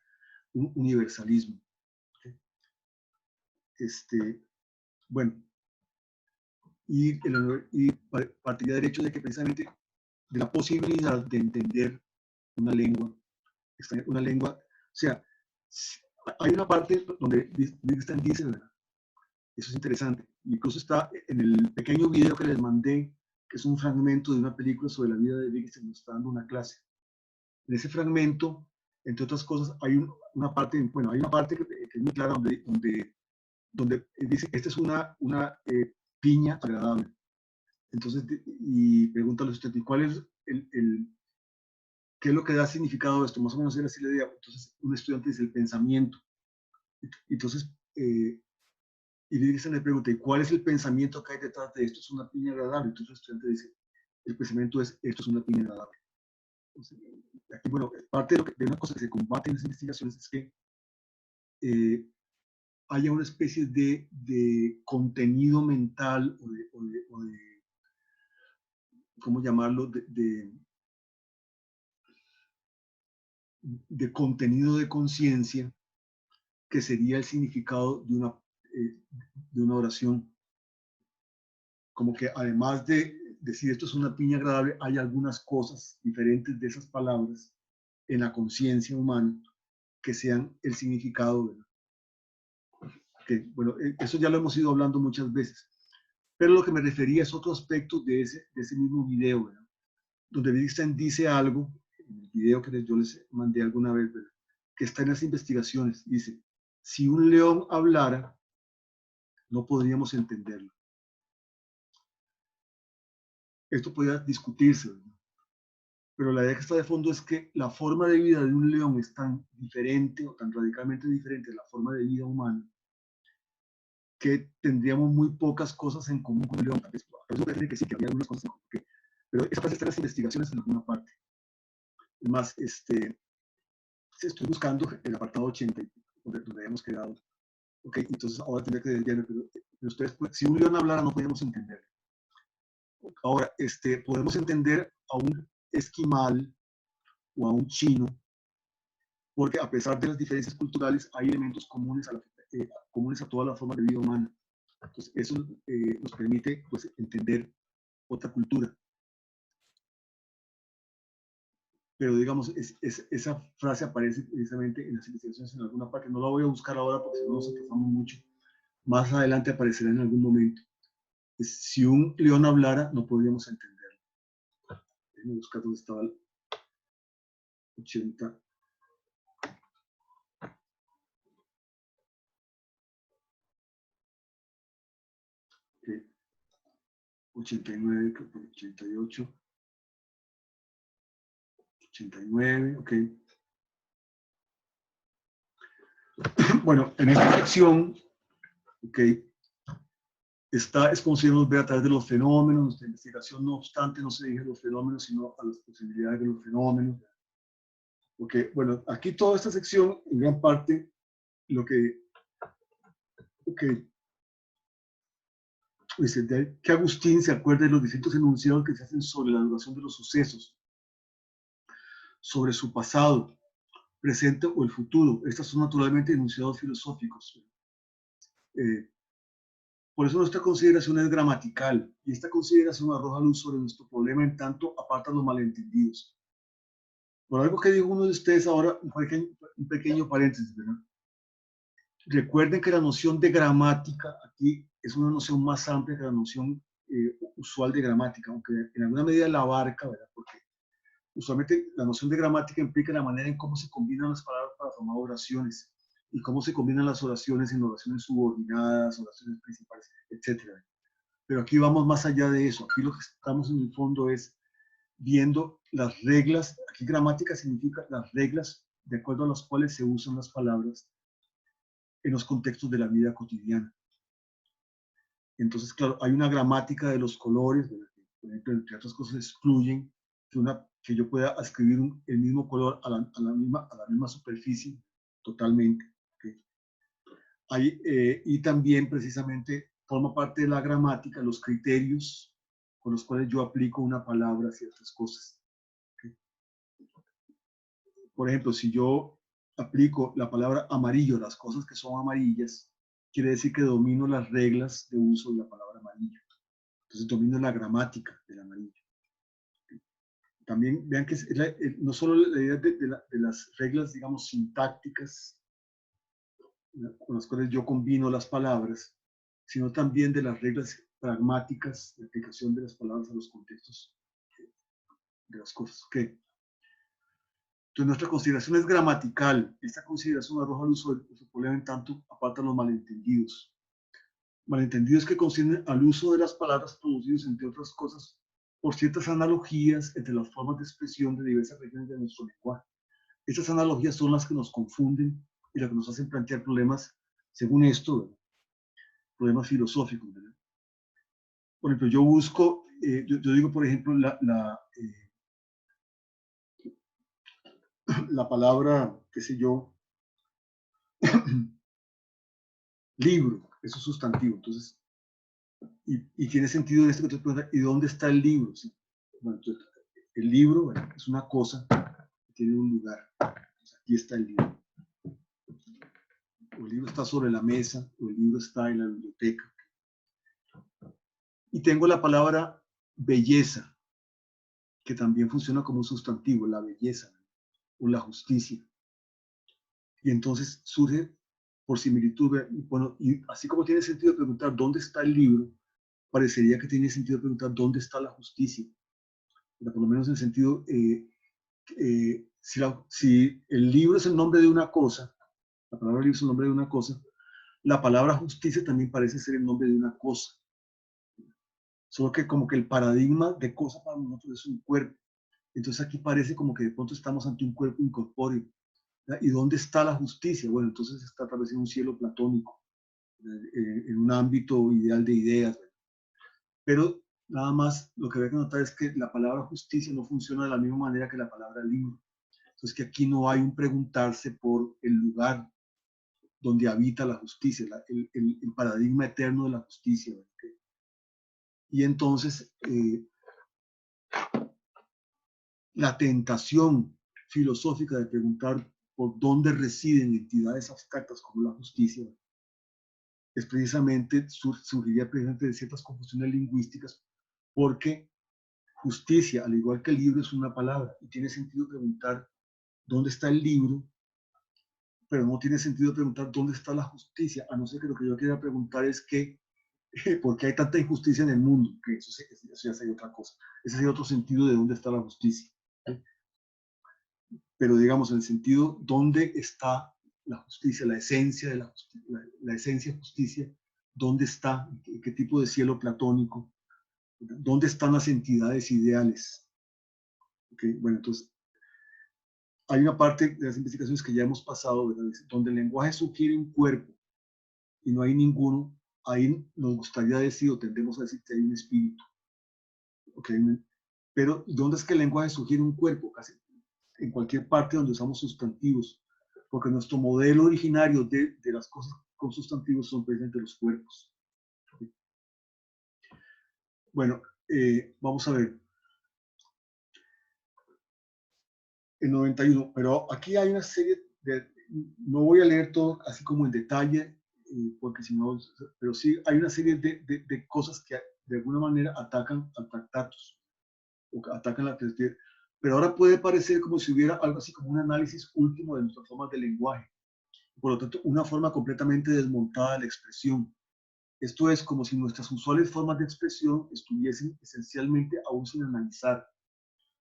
un universalismo. ¿Okay? Bueno, y partiría del hecho de que precisamente de la posibilidad de entender una lengua, o sea, hay una parte donde Wittgenstein dice, ¿verdad? Eso es interesante, incluso está en el pequeño video que les mandé, que es un fragmento de una película sobre la vida de Wittgenstein, nos está dando una clase. En ese fragmento, entre otras cosas, hay una parte, bueno, hay una parte que es muy clara donde dice, esta es una piña agradable. Entonces, y pregúntale a usted, ¿y cuál es qué es lo que da significado a esto? Más o menos era así la idea. Entonces, un estudiante dice el pensamiento. Entonces, y Wittgenstein le pregunta, ¿y cuál es el pensamiento que hay detrás de esto? ¿Es una piña agradable? Entonces el estudiante dice, el pensamiento es, esto es una piña agradable. Entonces, aquí, bueno, parte de una cosa que se combate en las investigaciones es que haya una especie de contenido mental o de ¿cómo llamarlo? De contenido de conciencia que sería el significado de una oración. Como que además de decir esto es una piña agradable, hay algunas cosas diferentes de esas palabras en la conciencia humana que sean el significado, ¿verdad? Que, bueno, eso ya lo hemos ido hablando muchas veces. Pero lo que me refería es otro aspecto de ese mismo video, ¿verdad? Donde Wittgenstein dice algo, en el video que yo les mandé alguna vez, ¿verdad?, que está en las investigaciones. Dice, si un león hablara, no podríamos entenderlo. Esto podría discutirse, ¿verdad? Pero la idea que está de fondo es que la forma de vida de un león es tan diferente o tan radicalmente diferente de la forma de vida humana que tendríamos muy pocas cosas en común con el león. Por eso parece que sí, que había algunas cosas en común. Pero esa frase está en las investigaciones en alguna parte. Es más, estoy buscando el apartado 80, donde habíamos quedado. Ok, entonces ahora tendría que desviarme, pero ustedes, pues, si un león hablara no podemos entender. Ahora, podemos entender a un esquimal o a un chino, porque a pesar de las diferencias culturales hay elementos comunes a todas las formas de vida humana. Entonces, eso nos permite, pues, entender otra cultura. Pero digamos, esa frase aparece precisamente en las investigaciones en alguna parte. No la voy a buscar ahora porque si no nos atrasamos mucho. Más adelante aparecerá en algún momento. Si un león hablara, no podríamos entenderlo. Déjenme buscar dónde estaba el 80. Okay. 89, 88. 89, ok. Bueno, en esta sección, ok, es como si nos ve a través de los fenómenos. Nuestra investigación, no obstante, no se dirige a los fenómenos, sino a las posibilidades de los fenómenos. Ok, bueno, aquí toda esta sección, en gran parte, lo que, ok, dice que Agustín se acuerda de los distintos enunciados que se hacen sobre la duración de los sucesos, sobre su pasado, presente o el futuro. Estos son naturalmente enunciados filosóficos. Por eso nuestra consideración es gramatical, y esta consideración arroja luz sobre nuestro problema, en tanto aparta los malentendidos. Por algo que dijo uno de ustedes ahora, un pequeño paréntesis, ¿verdad? Recuerden que la noción de gramática aquí es una noción más amplia que la noción usual de gramática, aunque en alguna medida la abarca, ¿verdad? Porque usualmente la noción de gramática implica la manera en cómo se combinan las palabras para formar oraciones, y cómo se combinan las oraciones en oraciones subordinadas, oraciones principales, etc. Pero aquí vamos más allá de eso. Aquí lo que estamos en el fondo es viendo las reglas. Aquí gramática significa las reglas de acuerdo a las cuales se usan las palabras en los contextos de la vida cotidiana. Entonces, claro, hay una gramática de los colores, que, por ejemplo, entre otras cosas, excluyen que yo pueda escribir el mismo color a la misma superficie totalmente. ¿Okay? Y también, precisamente, forma parte de la gramática los criterios con los cuales yo aplico una palabra a ciertas cosas. ¿Okay? Por ejemplo, si yo aplico la palabra amarillo a las cosas que son amarillas, quiere decir que domino las reglas de uso de la palabra amarillo. Entonces domino la gramática del amarillo. También vean que no solo la idea de las reglas, digamos, sintácticas, con las cuales yo combino las palabras, sino también de las reglas pragmáticas de aplicación de las palabras a los contextos de las cosas. ¿Okay? Entonces, nuestra consideración es gramatical. Esta consideración arroja luz sobre su problema, en tanto aparta los malentendidos. Malentendidos que conciernen al uso de las palabras producidos, entre otras cosas, por ciertas analogías entre las formas de expresión de diversas regiones de nuestro lenguaje. Estas analogías son las que nos confunden y las que nos hacen plantear problemas, según esto, ¿verdad? Problemas filosóficos, ¿verdad? Por ejemplo, yo busco, yo digo, por ejemplo, la palabra, qué sé yo, libro, es un sustantivo. Entonces, y tiene sentido en esto que te preguntas, ¿y dónde está el libro? ¿Sí? Bueno, entonces, el libro, ¿verdad? Es una cosa que tiene un lugar. Entonces, aquí está el libro. O el libro está sobre la mesa, o el libro está en la biblioteca. Y tengo la palabra belleza, que también funciona como un sustantivo, la belleza o la justicia. Y entonces surge por similitud, bueno, y así como tiene sentido preguntar dónde está el libro, parecería que tiene sentido preguntar dónde está la justicia. Pero por lo menos en el sentido, si el libro es el nombre de una cosa, la palabra libro es el nombre de una cosa, la palabra justicia también parece ser el nombre de una cosa. Solo que como que el paradigma de cosa para nosotros es un cuerpo. Entonces aquí parece como que de pronto estamos ante un cuerpo incorpóreo. ¿Y dónde está la justicia? Bueno, entonces está a través de un cielo platónico, en un ámbito ideal de ideas. Pero nada más lo que hay que notar es que la palabra justicia no funciona de la misma manera que la palabra libro. Entonces que aquí no hay un preguntarse por el lugar donde habita la justicia, el paradigma eterno de la justicia. ¿Okay? Y entonces la tentación filosófica de preguntar por dónde residen entidades abstractas como la justicia es precisamente, surgiría precisamente de ciertas confusiones lingüísticas, porque justicia, al igual que el libro, es una palabra, y tiene sentido preguntar dónde está el libro, pero no tiene sentido preguntar dónde está la justicia, a no ser que lo que yo quiera preguntar es que ¿Por qué hay tanta injusticia en el mundo? Que eso ya sería otra cosa. Ese sería otro sentido de dónde está la justicia. Pero digamos, en el sentido, ¿dónde está la justicia, la esencia de la justicia, la esencia de justicia? ¿Dónde está? ¿Qué tipo de cielo platónico? ¿Dónde están las entidades ideales? ¿Okay? Bueno, entonces, hay una parte de las investigaciones que ya hemos pasado, ¿verdad? Donde el lenguaje sugiere un cuerpo y no hay ninguno, ahí nos gustaría decir, o tendemos a decir que hay un espíritu. ¿Okay? Pero ¿dónde es que el lenguaje sugiere un cuerpo? Casi en cualquier parte donde usamos sustantivos, porque nuestro modelo originario de las cosas con sustantivos son precisamente los cuerpos. ¿Okay? Bueno, vamos a ver. El 91, pero aquí hay una serie de, no voy a leer todo así como en detalle, porque si no, pero sí hay una serie de cosas que de alguna manera atacan al Tractatus, o atacan la perspectiva. Pero ahora puede parecer como si hubiera algo así como un análisis último de nuestras formas de lenguaje. Por lo tanto, una forma completamente desmontada de la expresión. Esto es como si nuestras usuales formas de expresión estuviesen esencialmente aún sin analizar,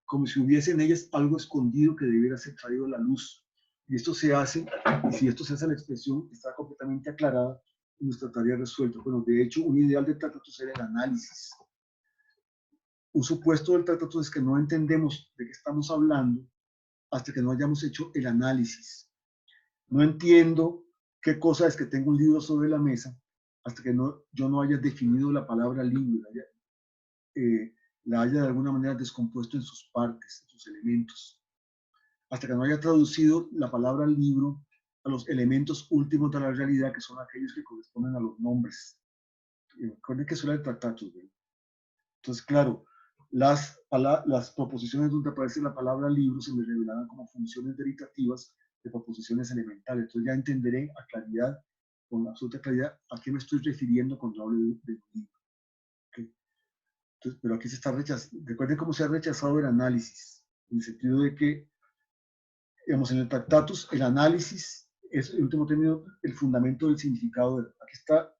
como si hubiese en ellas algo escondido que debiera ser traído a la luz. Y esto se hace, y si esto se hace, la expresión está completamente aclarada y nuestra tarea resuelta. Bueno, de hecho, un ideal del Tractatus era el análisis. Un supuesto del Tractatus es que no entendemos de qué estamos hablando hasta que no hayamos hecho el análisis. No entiendo qué cosa es que tengo un libro sobre la mesa hasta que yo no haya definido la palabra libro, la haya de alguna manera descompuesto en sus partes, en sus elementos. Hasta que no haya traducido la palabra libro a los elementos últimos de la realidad, que son aquellos que corresponden a los nombres. Recuerden que eso era el Tractatus. Entonces, claro, las proposiciones donde aparece la palabra libro se me revelaban como funciones derivativas de proposiciones elementales. Entonces ya entenderé a claridad, con absoluta claridad, a qué me estoy refiriendo cuando hablo de libro. ¿Okay? Entonces, pero aquí se está rechazando. Recuerden cómo se ha rechazado el análisis, en el sentido de que, digamos, en el Tractatus, el análisis es, en último término, el fundamento del significado. Aquí está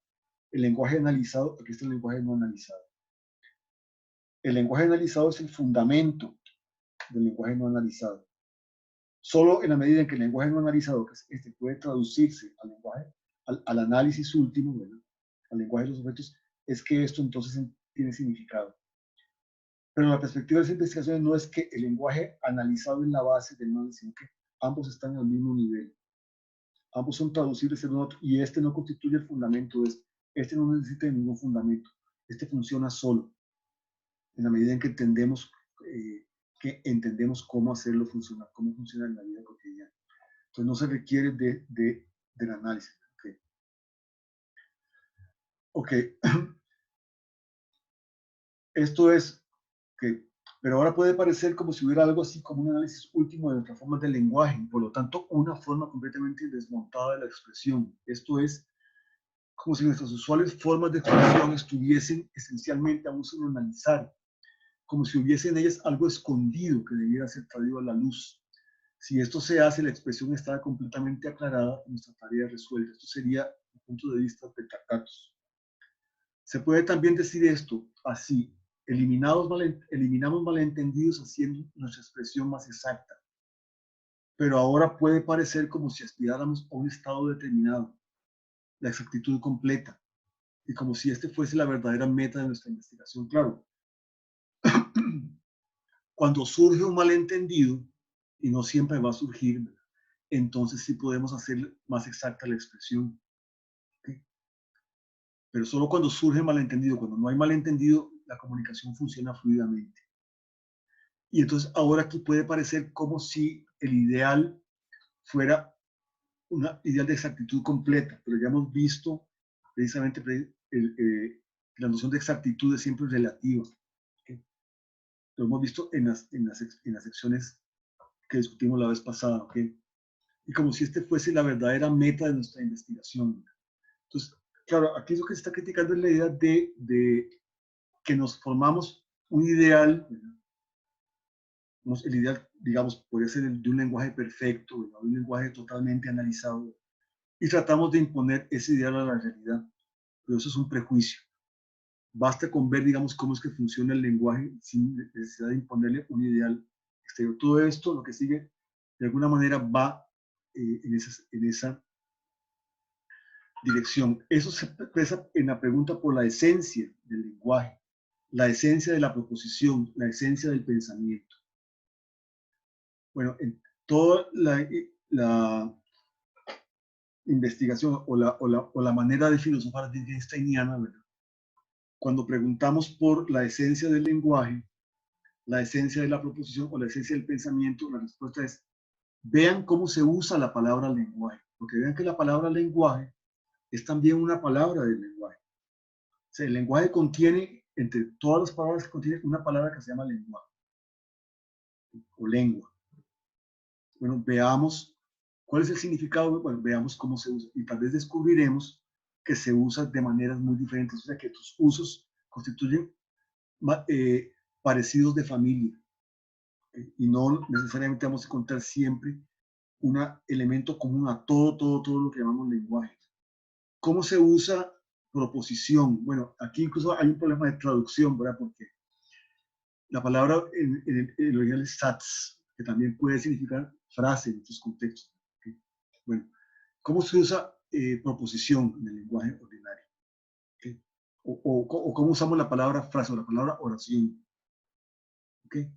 el lenguaje analizado, aquí está el lenguaje no analizado. El lenguaje analizado es el fundamento del lenguaje no analizado. Solo en la medida en que el lenguaje no analizado, que este puede traducirse al lenguaje, al análisis último, ¿verdad? Al lenguaje de los objetos, es que esto entonces tiene significado. Pero la perspectiva de las investigaciones no es que el lenguaje analizado es la base del no, sino que ambos están al mismo nivel. Ambos son traducibles en otro, y este no constituye el fundamento, este no necesita de ningún fundamento, este funciona solo, en la medida en que entendemos cómo hacerlo funcionar, cómo funciona en la vida cotidiana. Entonces no se requiere del análisis. Ok. Esto es que, pero ahora puede parecer como si hubiera algo así como un análisis último de nuestras formas de lenguaje, y por lo tanto una forma completamente desmontada de la expresión. Esto es como si nuestras usuales formas de expresión estuviesen esencialmente aún sin analizar, como si hubiese en ellas algo escondido que debiera ser traído a la luz. Si esto se hace, la expresión está completamente aclarada y nuestra tarea resuelta. Esto sería el punto de vista de Tractatus. Se puede también decir esto así: eliminamos malentendidos haciendo nuestra expresión más exacta. Pero ahora puede parecer como si aspiráramos a un estado determinado, la exactitud completa, y como si este fuese la verdadera meta de nuestra investigación. Claro, cuando surge un malentendido, y no siempre va a surgir, entonces sí podemos hacer más exacta la expresión. ¿Okay? Pero solo cuando surge malentendido. Cuando no hay malentendido, la comunicación funciona fluidamente. Y entonces ahora aquí puede parecer como si el ideal fuera una ideal de exactitud completa, pero ya hemos visto precisamente la noción de exactitud es siempre relativa. ¿Okay? Lo hemos visto en las secciones que discutimos la vez pasada. ¿Okay? Y como si este fuese la verdadera meta de nuestra investigación. Entonces, claro, aquí lo que se está criticando es la idea de que nos formamos un ideal. El ideal, digamos, podría ser el de un lenguaje perfecto, ¿verdad? Un lenguaje totalmente analizado, y tratamos de imponer ese ideal a la realidad, pero eso es un prejuicio. Basta con ver, digamos, cómo es que funciona el lenguaje sin necesidad de imponerle un ideal exterior. Todo esto, lo que sigue, de alguna manera va en esa dirección. Eso se expresa en la pregunta por la esencia del lenguaje, la esencia de la proposición, la esencia del pensamiento. Bueno, en toda la investigación o la manera de filosofar wittgensteiniana, ¿verdad? Cuando preguntamos por la esencia del lenguaje, la esencia de la proposición o la esencia del pensamiento, la respuesta es: vean cómo se usa la palabra lenguaje, porque vean que la palabra lenguaje es también una palabra del lenguaje. O sea, el lenguaje contiene, entre todas las palabras que contiene, una palabra que se llama lenguaje o lengua. Bueno, veamos cuál es el significado, bueno, veamos cómo se usa y tal vez descubriremos que se usa de maneras muy diferentes, o sea, que tus usos constituyen parecidos de familia y no necesariamente vamos a encontrar siempre un elemento común a todo lo que llamamos lenguaje. ¿Cómo se usa proposición? Bueno, aquí incluso hay un problema de traducción, ¿verdad? Porque la palabra en el original es Satz, que también puede significar frase en otros contextos. ¿Okay? Bueno, ¿cómo se usa proposición en el lenguaje ordinario? ¿Okay? O cómo usamos la palabra frase o la palabra oración. ¿Okay?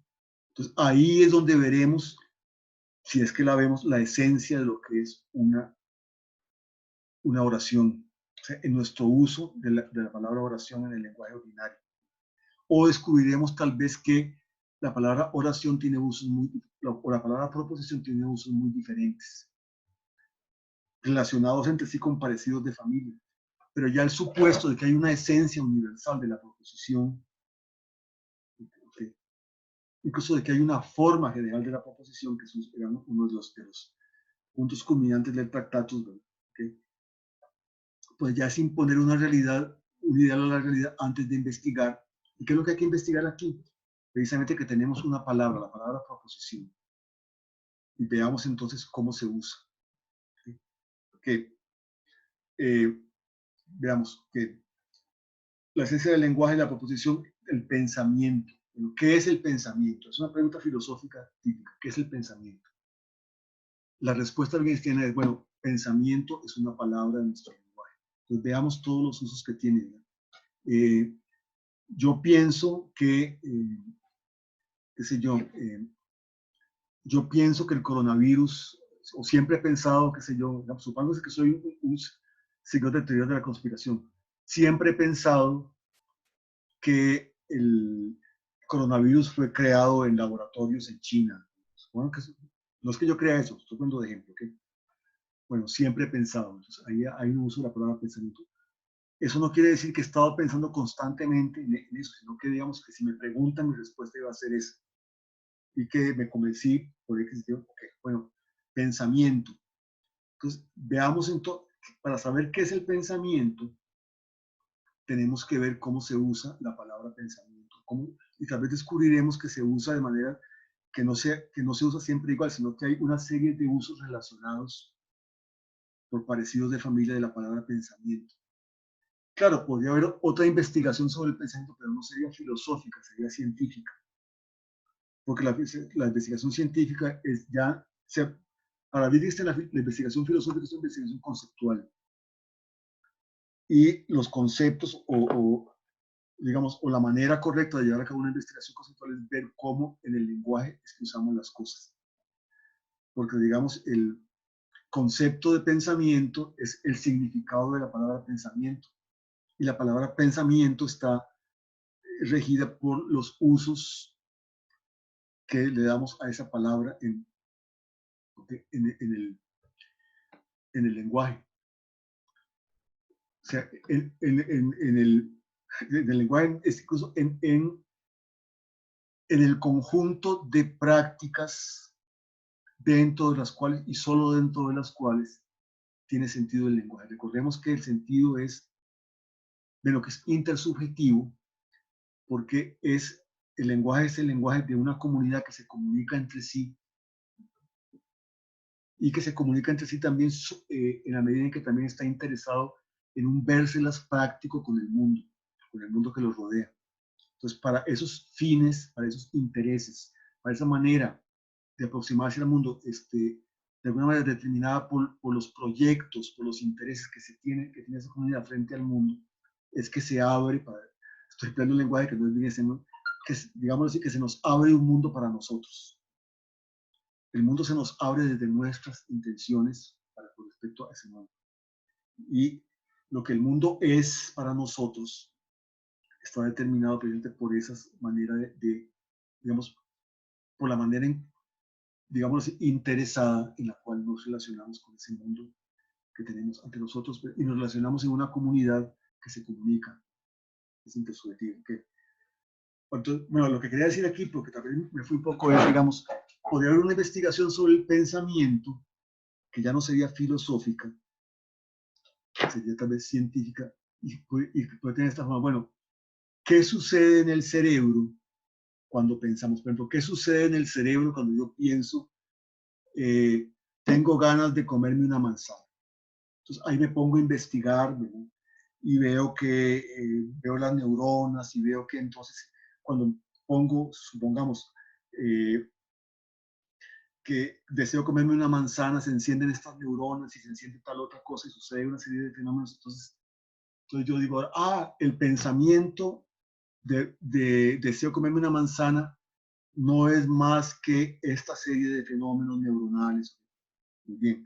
Entonces, ahí es donde veremos, si es que la vemos, la esencia de lo que es una oración. O sea, en nuestro uso de la palabra oración en el lenguaje ordinario. O descubriremos tal vez que la palabra oración tiene usos o la palabra proposición tiene usos muy diferentes, relacionados entre sí con parecidos de familia. Pero ya el supuesto de que hay una esencia universal de la proposición, incluso de que hay una forma general de la proposición, que son uno de los puntos culminantes del Tractatus, ¿okay? Pues ya es imponer una realidad, un ideal a la realidad antes de investigar. ¿Y qué es lo que hay que investigar aquí? Precisamente que tenemos una palabra, la palabra proposición. Y veamos entonces cómo se usa. ¿Sí? Que, veamos que la esencia del lenguaje y la proposición, el pensamiento. Bueno, ¿qué es el pensamiento? Es una pregunta filosófica típica. ¿Qué es el pensamiento? La respuesta wittgensteiniana es, bueno, pensamiento es una palabra de nuestro lenguaje. Entonces veamos todos los usos que tiene. Yo pienso que, qué sé yo pienso que el coronavirus, o siempre he pensado, qué sé yo, supongamos que soy un seguidor de teorías de la conspiración, siempre he pensado que el coronavirus fue creado en laboratorios en China. Supongo que no es que yo crea eso, estoy poniendo de ejemplo. ¿Okay? Bueno, siempre he pensado, entonces ahí hay un uso de la palabra pensamiento. Eso no quiere decir que he estado pensando constantemente en eso, sino que digamos que si me preguntan, mi respuesta iba a ser esa. Y que me convencí por X, okay, bueno, pensamiento. Entonces, veamos entonces, para saber qué es el pensamiento, tenemos que ver cómo se usa la palabra pensamiento. Y tal vez descubriremos que se usa de manera que no se usa siempre igual, sino que hay una serie de usos relacionados por parecidos de familia de la palabra pensamiento. Claro, podría haber otra investigación sobre el pensamiento, pero no sería filosófica, sería científica. Porque la investigación científica es ya, para Wittgenstein la investigación filosófica es una investigación conceptual. Y los conceptos digamos, o la manera correcta de llevar a cabo una investigación conceptual es ver cómo en el lenguaje es que usamos las cosas. Porque, digamos, el concepto de pensamiento es el significado de la palabra pensamiento. Y la palabra pensamiento está regida por los usos que le damos a esa palabra en el lenguaje. O sea, en el lenguaje, es incluso en el conjunto de prácticas dentro de las cuales y solo dentro de las cuales tiene sentido el lenguaje. Recordemos que el sentido es de lo que es intersubjetivo, porque el lenguaje es el lenguaje de una comunidad que se comunica entre sí y que se comunica entre sí también en la medida en que también está interesado en un vérselas práctico con el mundo. con el mundo que los rodea. Entonces, para esos fines, para esos intereses, para esa manera de aproximarse al mundo, de alguna manera determinada por los proyectos, por los intereses que tiene esa comunidad frente al mundo, es que se abre, estoy empleando un lenguaje que no es bien ese, que digamos así, que se nos abre un mundo para nosotros. El mundo se nos abre desde nuestras intenciones con respecto a ese mundo. Y lo que el mundo es para nosotros está determinado precisamente por esa manera digamos, por la manera, digamos, interesada en la cual nos relacionamos con ese mundo que tenemos ante nosotros y nos relacionamos en una comunidad que se comunica, es intersubjetivo. Entonces, bueno, lo que quería decir aquí, porque también me fui un poco, es, digamos, podría haber una investigación sobre el pensamiento que ya no sería filosófica, sería tal vez científica, y puede tener esta forma, bueno, ¿qué sucede en el cerebro cuando pensamos? Por ejemplo, ¿qué sucede en el cerebro cuando yo pienso, tengo ganas de comerme una manzana? Entonces ahí me pongo a investigar, ¿verdad? Y veo que, veo las neuronas y veo que entonces cuando pongo, supongamos, que deseo comerme una manzana, se encienden estas neuronas y se enciende tal otra cosa y sucede una serie de fenómenos. Entonces yo digo, el pensamiento de deseo comerme una manzana no es más que esta serie de fenómenos neuronales. Muy bien.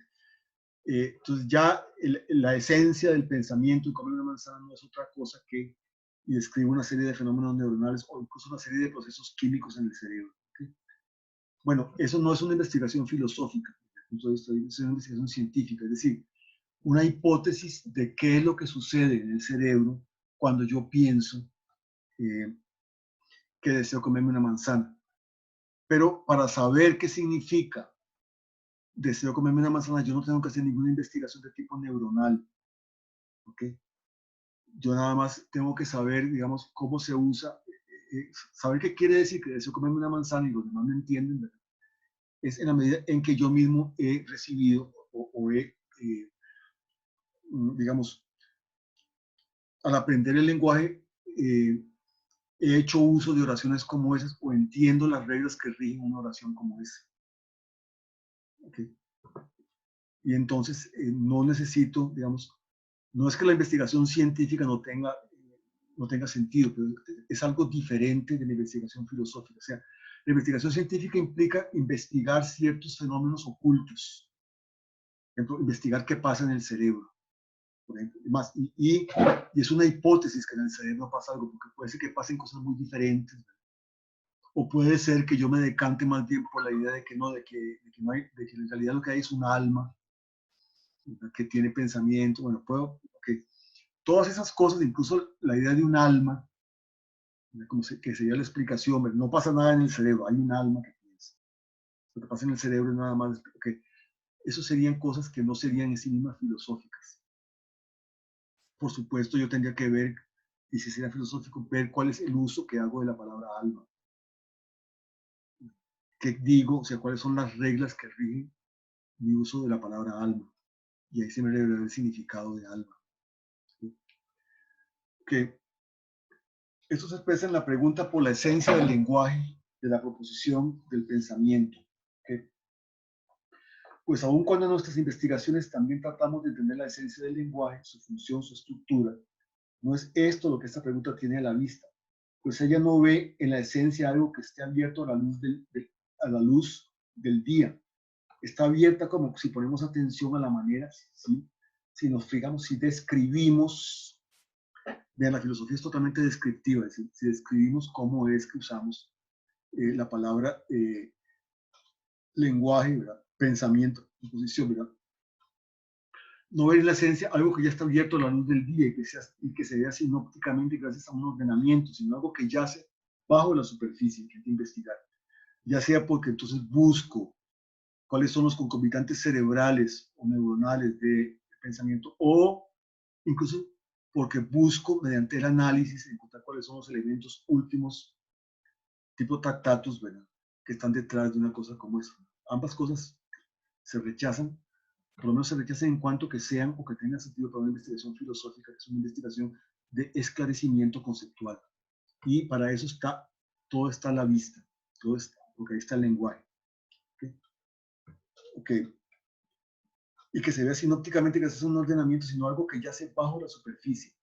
Entonces ya la esencia del pensamiento y comer una manzana no es otra cosa que y describe una serie de fenómenos neuronales o incluso una serie de procesos químicos en el cerebro. ¿Okay? Bueno, eso no es una investigación filosófica, es una investigación científica, es decir, una hipótesis de qué es lo que sucede en el cerebro cuando yo pienso que deseo comerme una manzana. Pero para saber qué significa deseo comerme una manzana, yo no tengo que hacer ninguna investigación de tipo neuronal. ¿Okay? Yo nada más tengo que saber, digamos, cómo se usa, saber qué quiere decir que deseo comerme una manzana y los demás me entienden, ¿verdad? Es en la medida en que yo mismo he recibido o he, digamos, al aprender el lenguaje, he hecho uso de oraciones como esas o entiendo las reglas que rigen una oración como esa. ¿Okay? Y entonces no necesito, digamos, no es que la investigación científica no tenga sentido, pero es algo diferente de la investigación filosófica. O sea, la investigación científica implica investigar ciertos fenómenos ocultos. Por ejemplo, investigar qué pasa en el cerebro. Por ejemplo, y es una hipótesis que en el cerebro pasa algo, porque puede ser que pasen cosas muy diferentes. O puede ser que yo me decante más bien por la idea de que no, de que en realidad lo que hay es un alma que tiene pensamiento. Bueno, okay. Todas esas cosas, incluso la idea de un alma, que sería la explicación, no pasa nada en el cerebro, hay un alma que piensa. Lo que pasa en el cerebro es nada más, okay. Eso serían cosas que no serían en sí mismas filosóficas. Por supuesto, yo tendría que ver, y si sería filosófico, ver cuál es el uso que hago de la palabra alma. ¿Qué digo? O sea, cuáles son las reglas que rigen mi uso de la palabra alma. Y ahí se me revela el significado de alma. ¿Sí? Que esto se expresa en la pregunta por la esencia del lenguaje, de la proposición, del pensamiento. ¿Okay? Pues aun cuando en nuestras investigaciones también tratamos de entender la esencia del lenguaje, su función, su estructura, no es esto lo que esta pregunta tiene a la vista, pues ella no ve en la esencia algo que esté abierto a la luz del día. Está abierta como si ponemos atención a la manera, ¿sí? Si nos fijamos, si describimos, vean, la filosofía es totalmente descriptiva, es decir, si describimos cómo es que usamos la palabra lenguaje, ¿verdad? Pensamiento, composición, ¿verdad? No ver en la esencia algo que ya está abierto a la luz del día y que se vea sinópticamente gracias a un ordenamiento, sino algo que yace bajo la superficie que hay que investigar. Ya sea porque entonces busco cuáles son los concomitantes cerebrales o neuronales de pensamiento, o incluso porque busco mediante el análisis encontrar cuáles son los elementos últimos, tipo tractatus, ¿verdad? Que están detrás de una cosa como esa. Ambas cosas se rechazan, por lo menos se rechazan en cuanto que sean o que tengan sentido para una investigación filosófica, que es una investigación de esclarecimiento conceptual. Y para eso todo está a la vista, todo está, porque ahí está el lenguaje. Okay. Y que se vea sinópticamente que es un ordenamiento, sino algo que yace bajo la superficie,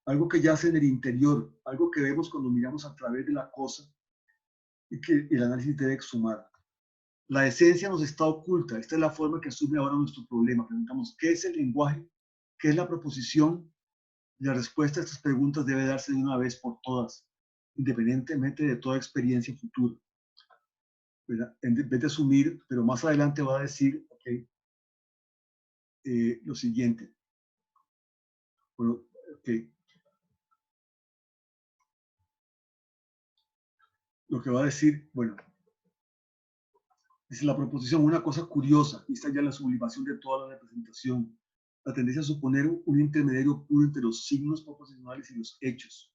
algo que yace en el interior, algo que vemos cuando miramos a través de la cosa y que el análisis debe exhumar. La esencia nos está oculta. Esta es la forma que asume ahora nuestro problema. Preguntamos, ¿qué es el lenguaje? ¿Qué es la proposición? Y la respuesta a estas preguntas debe darse de una vez por todas, independientemente de toda experiencia futura. ¿Verdad? En vez de asumir, pero más adelante va a decir, okay, lo siguiente. Bueno, okay. Lo que va a decir, bueno, dice la proposición, una cosa curiosa, y está ya la sublimación de toda la representación, la tendencia a suponer un intermediario puro entre los signos proposicionales y los hechos,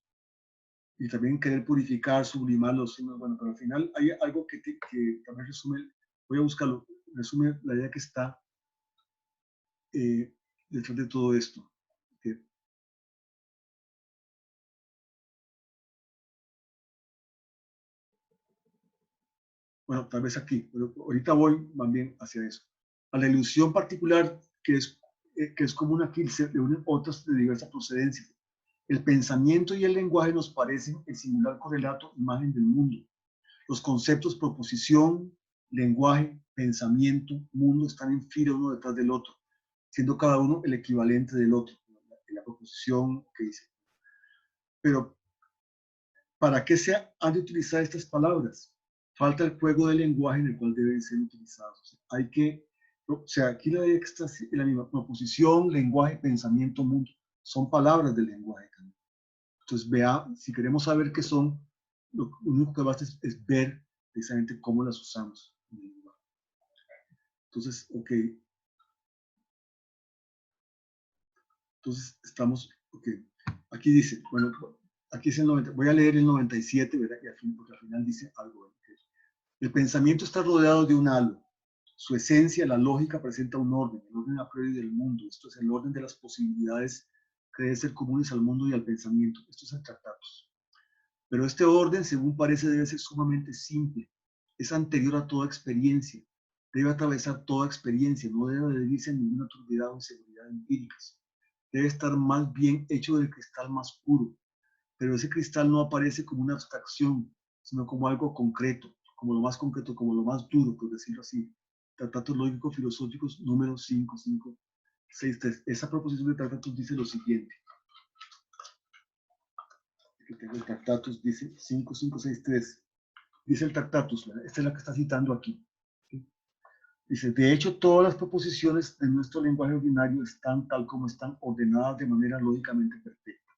y también querer purificar, sublimar los signos, bueno, pero al final hay algo que también resume, voy a buscarlo, resume la idea que está detrás de todo esto. Bueno, tal vez aquí, pero ahorita voy más bien hacia eso. A la ilusión particular que es común aquí, se reúnen otras de diversa procedencia. El pensamiento y el lenguaje nos parecen el singular correlato, imagen del mundo. Los conceptos proposición, lenguaje, pensamiento, mundo están en fila uno detrás del otro, siendo cada uno el equivalente del otro. La proposición que dice. Pero, ¿para qué se han de utilizar estas palabras? Falta el juego del lenguaje en el cual deben ser utilizados. O sea, hay que, o sea, aquí la idea que está en la misma proposición, lenguaje, pensamiento, mundo, son palabras del lenguaje también. Entonces, vea, si queremos saber qué son, lo único que basta es ver precisamente cómo las usamos en el lenguaje. Entonces, ok. Entonces, estamos, ok. Aquí dice, bueno, aquí es el 90, voy a leer el 97, ¿verdad? Porque al final dice algo. ¿verdad? El pensamiento está rodeado de un halo. Su esencia, la lógica, presenta un orden, el orden a priori del mundo. Esto es el orden de las posibilidades que deben ser comunes al mundo y al pensamiento. Esto es el Tractatus. Pero este orden, según parece, debe ser sumamente simple. Es anterior a toda experiencia. Debe atravesar toda experiencia. No debe adherirse a ninguna turbidez o inseguridad empíricas. Debe estar más bien hecho del cristal más puro. Pero ese cristal no aparece como una abstracción, sino como algo concreto, como lo más concreto, como lo más duro, por decirlo así. Tratatos lógicos filosóficos número 5563. Esa proposición de Tratatos dice lo siguiente. Que tengo el Tratatos, dice 5563. Dice el Tratatus, esta es la que está citando aquí. Dice, de hecho, todas las proposiciones de nuestro lenguaje ordinario están tal como están ordenadas de manera lógicamente perfecta.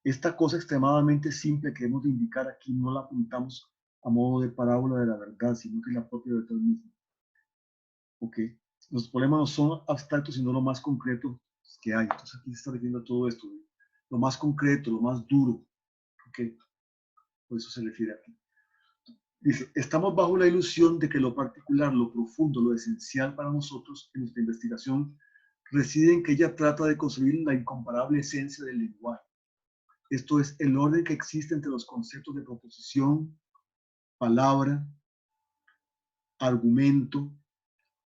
Esta cosa extremadamente simple que hemos de indicar aquí no la apuntamos a modo de parábola de la verdad, sino que es la propia verdad misma. ¿Ok? Los problemas no son abstractos, sino lo más concreto que hay. Entonces aquí se está refiriendo a todo esto. Lo más concreto, lo más duro. ¿Ok? Por eso se refiere aquí. Dice, estamos bajo la ilusión de que lo particular, lo profundo, lo esencial para nosotros en nuestra investigación reside en que ella trata de conseguir la incomparable esencia del lenguaje. Esto es el orden que existe entre los conceptos de proposición, palabra, argumento,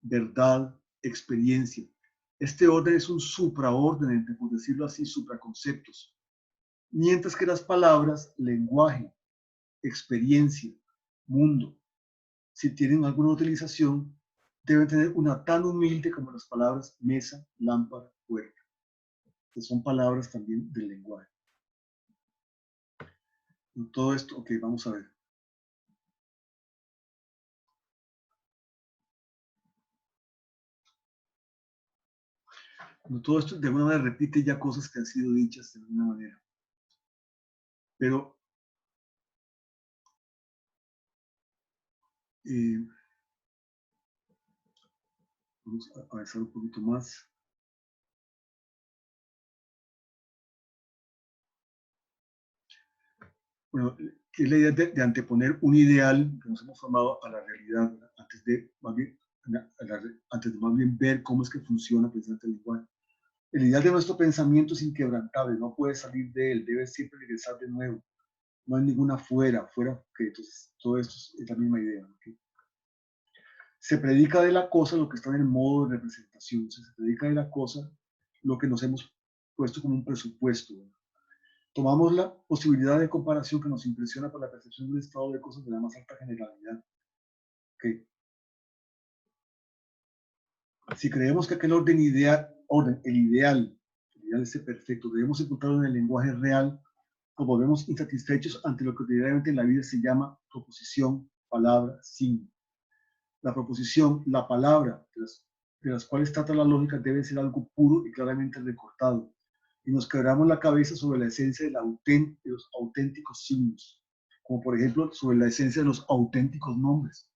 verdad, experiencia. Este orden es un supraorden entre, por decirlo así, supraconceptos. Mientras que las palabras, lenguaje, experiencia, mundo, si tienen alguna utilización, deben tener una tan humilde como las palabras mesa, lámpara, puerta, que son palabras también del lenguaje. Todo esto, ok, vamos a ver. Todo esto de alguna manera repite ya cosas que han sido dichas de alguna manera. Pero vamos a avanzar un poquito más. Bueno, que es la idea de anteponer un ideal que nos hemos formado a la realidad, ¿verdad? Antes de más bien ver cómo es que funciona precisamente el lenguaje. El ideal de nuestro pensamiento es inquebrantable, no puede salir de él, debe siempre regresar de nuevo. No hay ninguna fuera, que entonces todo esto es la misma idea. ¿Okay? Se predica de la cosa lo que está en el modo de representación, o sea, se predica de la cosa lo que nos hemos puesto como un presupuesto. ¿Verdad? Tomamos la posibilidad de comparación que nos impresiona por la percepción del estado de cosas de la más alta generalidad. ¿Okay? Si creemos que aquel orden ideal, el ideal es perfecto, debemos encontrarlo en el lenguaje real, nos volvemos insatisfechos ante lo que cotidianamente en la vida se llama proposición, palabra, signo. La proposición, la palabra, de las cuales trata la lógica, debe ser algo puro y claramente recortado. Y nos quebramos la cabeza sobre la esencia de los auténticos signos, como por ejemplo sobre la esencia de los auténticos nombres.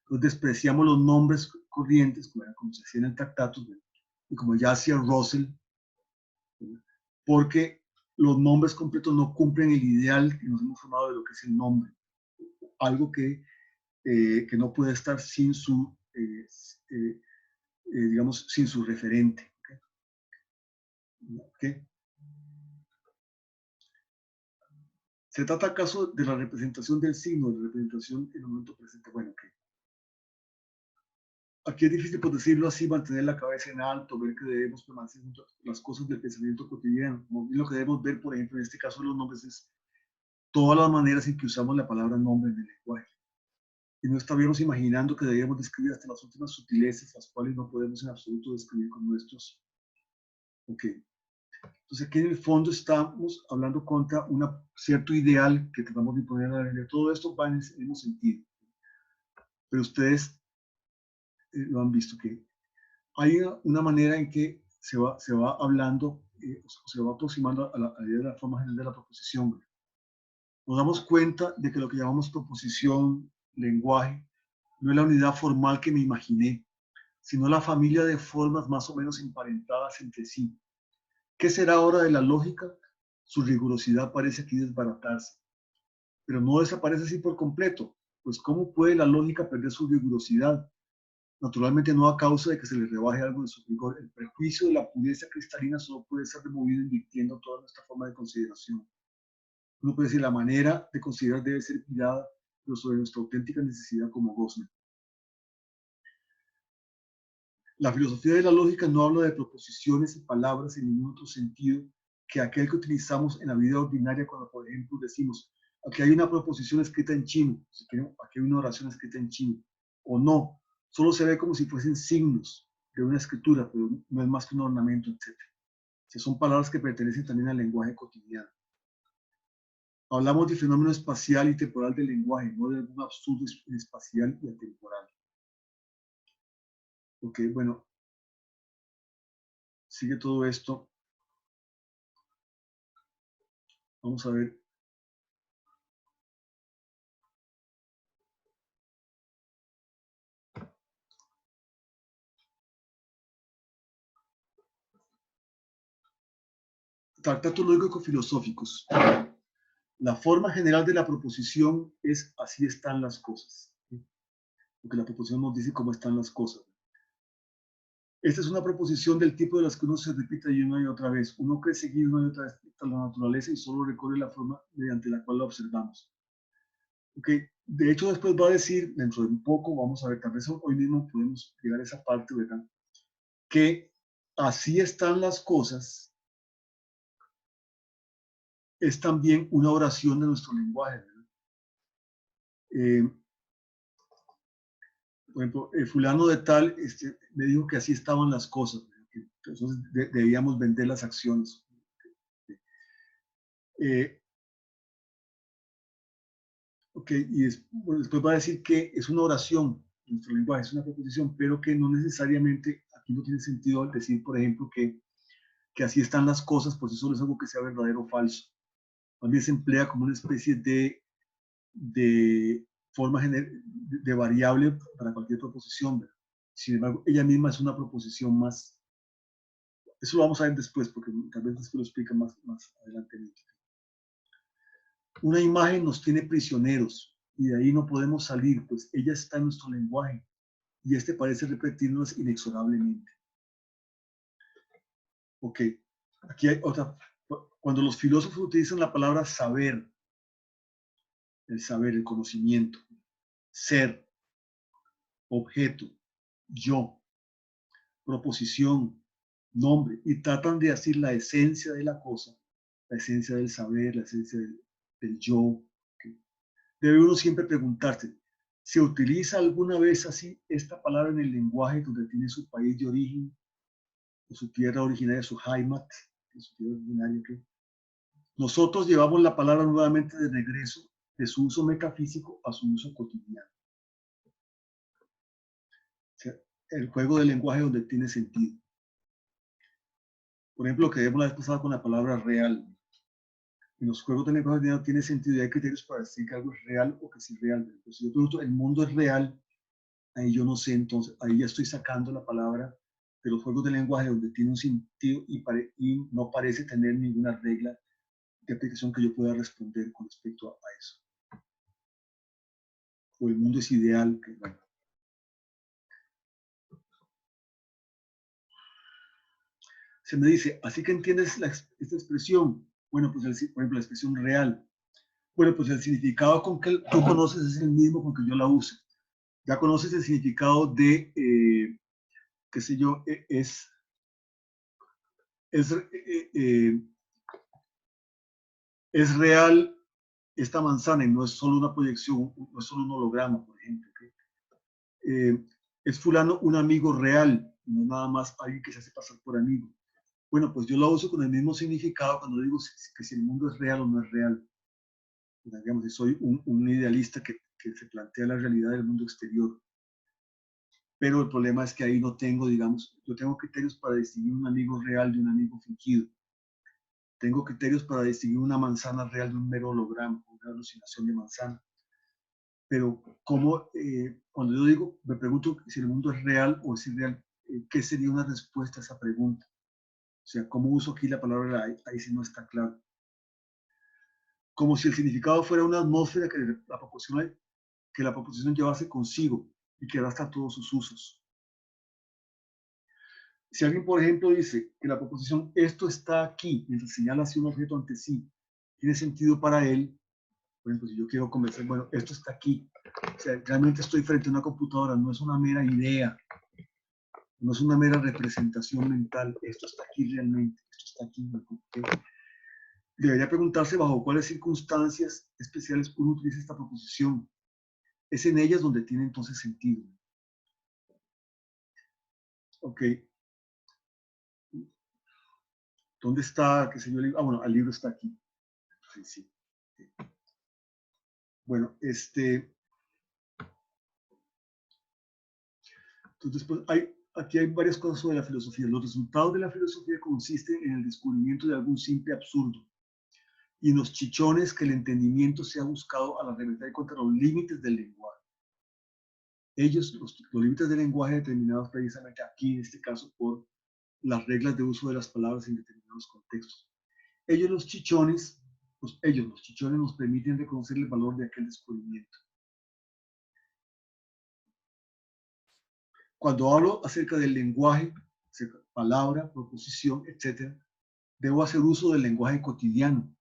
Entonces despreciamos los nombres corrientes, como se hacía en el Tractatus, y como ya hacía Russell, porque los nombres completos no cumplen el ideal que nos hemos formado de lo que es el nombre. Algo que no puede estar sin su, digamos, sin su referente. ¿Okay? ¿Se trata acaso de la representación del signo, de la representación en el momento presente? Bueno, ¿qué? Aquí es difícil, por decirlo así, mantener la cabeza en alto, ver que debemos permanecer junto a las cosas del pensamiento cotidiano. Lo que debemos ver, por ejemplo, en este caso de los nombres, es todas las maneras en que usamos la palabra nombre en el lenguaje. Y no estaríamos imaginando que debíamos describir hasta las últimas sutilezas, las cuales no podemos en absoluto describir con nuestros. Ok. Entonces aquí en el fondo estamos hablando contra un cierto ideal que tratamos de imponer a la realidad. Todo esto va en el mismo sentido. Pero ustedes lo han visto, que hay una manera en que se va hablando, se va aproximando a la idea de la forma general de la proposición. Nos damos cuenta de que lo que llamamos proposición, lenguaje, no es la unidad formal que me imaginé, sino la familia de formas más o menos emparentadas entre sí. ¿Qué será ahora de la lógica? Su rigurosidad parece aquí desbaratarse, pero no desaparece así por completo, pues ¿cómo puede la lógica perder su rigurosidad? Naturalmente no a causa de que se le rebaje algo de su rigor. El prejuicio de la pureza cristalina solo puede ser removido invirtiendo toda nuestra forma de consideración. Uno puede decir, la manera de considerar debe ser mirada, pero sobre nuestra auténtica necesidad como Gosling. La filosofía de la lógica no habla de proposiciones y palabras en ningún otro sentido que aquel que utilizamos en la vida ordinaria cuando, por ejemplo, decimos, aquí hay una proposición escrita en chino, aquí hay una oración escrita en chino, o no, solo se ve como si fuesen signos de una escritura, pero no es más que un ornamento, etc. Son palabras que pertenecen también al lenguaje cotidiano. Hablamos de fenómeno espacial y temporal del lenguaje, no de algún absurdo espacial y atemporal. Ok, bueno, sigue todo esto. Vamos a ver. Tratados lógico-filosóficos. La forma general de la proposición es así están las cosas. Porque la proposición nos dice cómo están las cosas. Esta es una proposición del tipo de las que uno se repite una y otra vez. Uno cree seguir una y otra vez la naturaleza y solo recorre la forma mediante la cual la observamos. Okay. De hecho, después va a decir, dentro de un poco, vamos a ver, tal vez hoy mismo podemos llegar a esa parte, ¿verdad? Que así están las cosas es también una oración de nuestro lenguaje, ¿verdad? Por ejemplo, el fulano de tal me dijo que así estaban las cosas, que entonces debíamos vender las acciones. Ok, y después va a decir que es una oración, nuestro lenguaje es una proposición, pero que no necesariamente, aquí no tiene sentido al decir, por ejemplo, que así están las cosas, por si solo es algo que sea verdadero o falso. También se emplea como una especie de forma de variable para cualquier proposición, ¿verdad? Sin embargo, ella misma es una proposición más. Eso lo vamos a ver después, porque tal vez después lo explica más adelante. Una imagen nos tiene prisioneros y de ahí no podemos salir, pues ella está en nuestro lenguaje y parece repetirnos inexorablemente. Ok, aquí hay otra. Cuando los filósofos utilizan la palabra saber, el conocimiento, ser, objeto, yo, proposición, nombre, y tratan de decir la esencia de la cosa, la esencia del saber, la esencia del yo. ¿Okay? Debe uno siempre preguntarse, ¿se utiliza alguna vez así esta palabra en el lenguaje donde tiene su país de origen, o su tierra originaria, su Heimat, su tierra originaria? ¿Okay? Nosotros llevamos la palabra nuevamente de regreso de su uso metafísico a su uso cotidiano. O sea, el juego del lenguaje donde tiene sentido. Por ejemplo, lo que vemos la vez pasada con la palabra real. En los juegos del lenguaje no tiene sentido y hay criterios para decir que algo es real o que es irreal. Entonces, si yo pregunto, ¿el mundo es real? Ahí yo no sé, entonces ahí ya estoy sacando la palabra de los juegos del lenguaje donde tiene un sentido y no parece tener ninguna regla de aplicación que yo pueda responder con respecto a eso. O el mundo es ideal. Que, bueno. Se me dice, ¿así que entiendes esta expresión? Bueno, pues por ejemplo, la expresión real. Bueno, pues el significado con que tú conoces es el mismo con que yo la use. Ya conoces el significado de, qué sé yo, es real esta manzana y no es solo una proyección, no es solo un holograma, por ejemplo. Es fulano un amigo real, no nada más alguien que se hace pasar por amigo. Bueno, pues yo lo uso con el mismo significado cuando digo que si el mundo es real o no es real. Digamos, si soy un idealista que se plantea la realidad del mundo exterior. Pero el problema es que ahí no tengo, digamos, yo tengo criterios para distinguir un amigo real de un amigo fingido. Tengo criterios para distinguir una manzana real de un mero holograma, una alucinación de manzana. Pero ¿cómo, cuando yo digo, me pregunto si el mundo es real o es irreal, ¿qué sería una respuesta a esa pregunta? O sea, ¿cómo uso aquí la palabra ahí sí no está claro? Como si el significado fuera una atmósfera que la proposición llevase consigo y que arrastra todos sus usos. Si alguien, por ejemplo, dice que la proposición esto está aquí, mientras señala así un objeto ante sí, tiene sentido para él, por ejemplo, si yo quiero convencer, bueno, esto está aquí, o sea, realmente estoy frente a una computadora, no es una mera idea, no es una mera representación mental, esto está aquí realmente, esto está aquí. Debería preguntarse bajo cuáles circunstancias especiales uno utiliza esta proposición. Es en ellas donde tiene entonces sentido. Ok. ¿Dónde está, qué sé yo, el libro? Ah, bueno, el libro está aquí. Sí, sí. Bueno, entonces, pues, aquí hay varias cosas sobre la filosofía. Los resultados de la filosofía consisten en el descubrimiento de algún simple absurdo y en los chichones que el entendimiento se ha buscado al arremeter contra los límites del lenguaje. Ellos, los límites del lenguaje determinados precisamente aquí, en este caso, por las reglas de uso de las palabras en determinados contextos. Ellos, los chichones, nos permiten reconocer el valor de aquel descubrimiento. Cuando hablo acerca del lenguaje, palabra, proposición, etc., debo hacer uso del lenguaje cotidiano.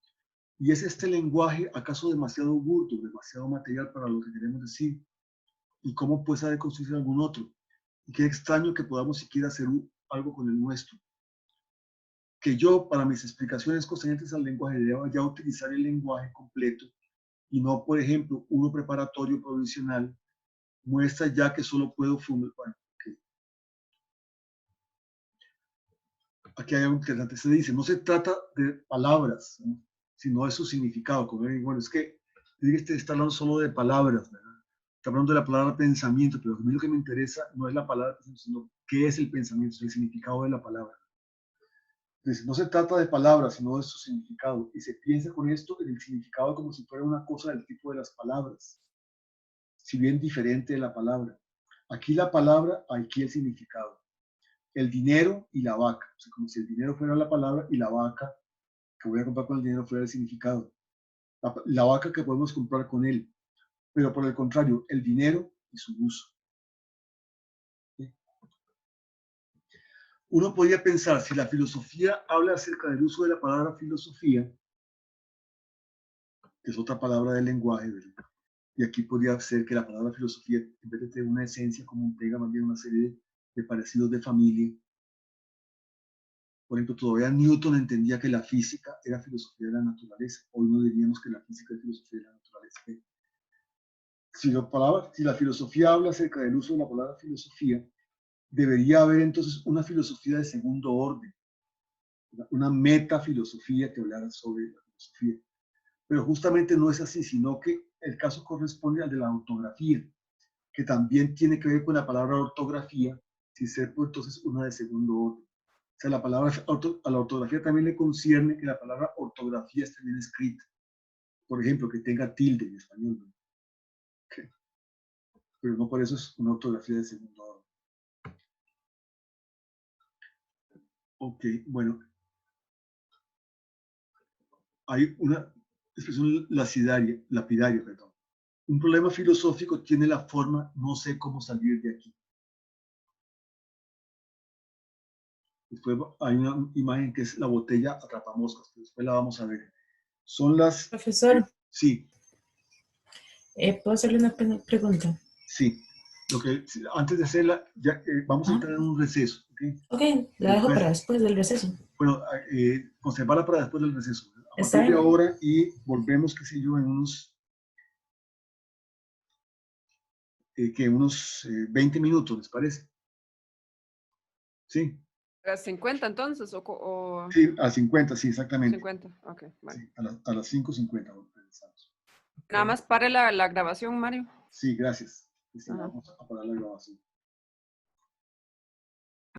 ¿Y es este lenguaje acaso demasiado burdo, demasiado material para lo que queremos decir? ¿Y cómo puede saber construirse algún otro? Y qué extraño que podamos siquiera hacer algo con el nuestro. Que yo, para mis explicaciones concernientes al lenguaje, deba ya utilizar el lenguaje completo y no, por ejemplo, uno preparatorio provisional, muestra ya que solo puedo fundar. Bueno, okay. Aquí hay algo interesante. Se dice, no se trata de palabras, ¿no?, sino de su significado. Como, bueno, es que está hablando solo de palabras, ¿verdad? Está hablando de la palabra pensamiento, pero a mí lo que me interesa no es la palabra, sino qué es el pensamiento, es el significado de la palabra. Entonces, no se trata de palabras, sino de su significado. Y se piensa con esto en el significado como si fuera una cosa del tipo de las palabras, si bien diferente de la palabra. Aquí la palabra, aquí el significado. El dinero y la vaca. O sea, como si el dinero fuera la palabra y la vaca que voy a comprar con el dinero fuera el significado. La vaca que podemos comprar con él. Pero por el contrario, el dinero y su uso. ¿Sí? uno podría pensar, si la filosofía habla acerca del uso de la palabra filosofía, que es otra palabra del lenguaje, ¿verdad? Y aquí podría ser que la palabra filosofía, en vez de tener una esencia común, tenga más bien una serie de parecidos de familia. Por ejemplo, todavía Newton entendía que la física era filosofía de la naturaleza. Hoy no diríamos que la física es filosofía de la naturaleza. Si la filosofía habla acerca del uso de la palabra filosofía, debería haber entonces una filosofía de segundo orden, una metafilosofía que hablara sobre la filosofía. Pero justamente no es así, sino que el caso corresponde al de la ortografía, que también tiene que ver con la palabra ortografía, sin ser pues, entonces una de segundo orden. O sea, a la ortografía también le concierne que la palabra ortografía esté bien escrita. Por ejemplo, que tenga tilde en español. ¿No? Okay. Pero no por eso es una ortografía de segundo orden. Ok, bueno. Hay una expresión lapidaria, perdón. Un problema filosófico tiene la forma, no sé cómo salir de aquí. Después hay una imagen que es la botella atrapamoscas, que después la vamos a ver. Son las... Profesor, Sí, ¿puedo hacerle una pregunta? sí. Antes de hacerla, ya, vamos a entrar en un receso. Ok, la dejo para después del receso. Bueno, conservarla para después del receso. A Está partir de bien. ahora y volvemos, qué sé yo, en unos 20 minutos, ¿les parece? Sí. ¿A las 50 entonces? Sí, a 50, sí, exactamente. 50, ok. Bueno. Sí, a las 5:50 regresamos. Nada más pare la grabación, Mario. Sí, gracias. Sí, Ajá. vamos a parar la grabación.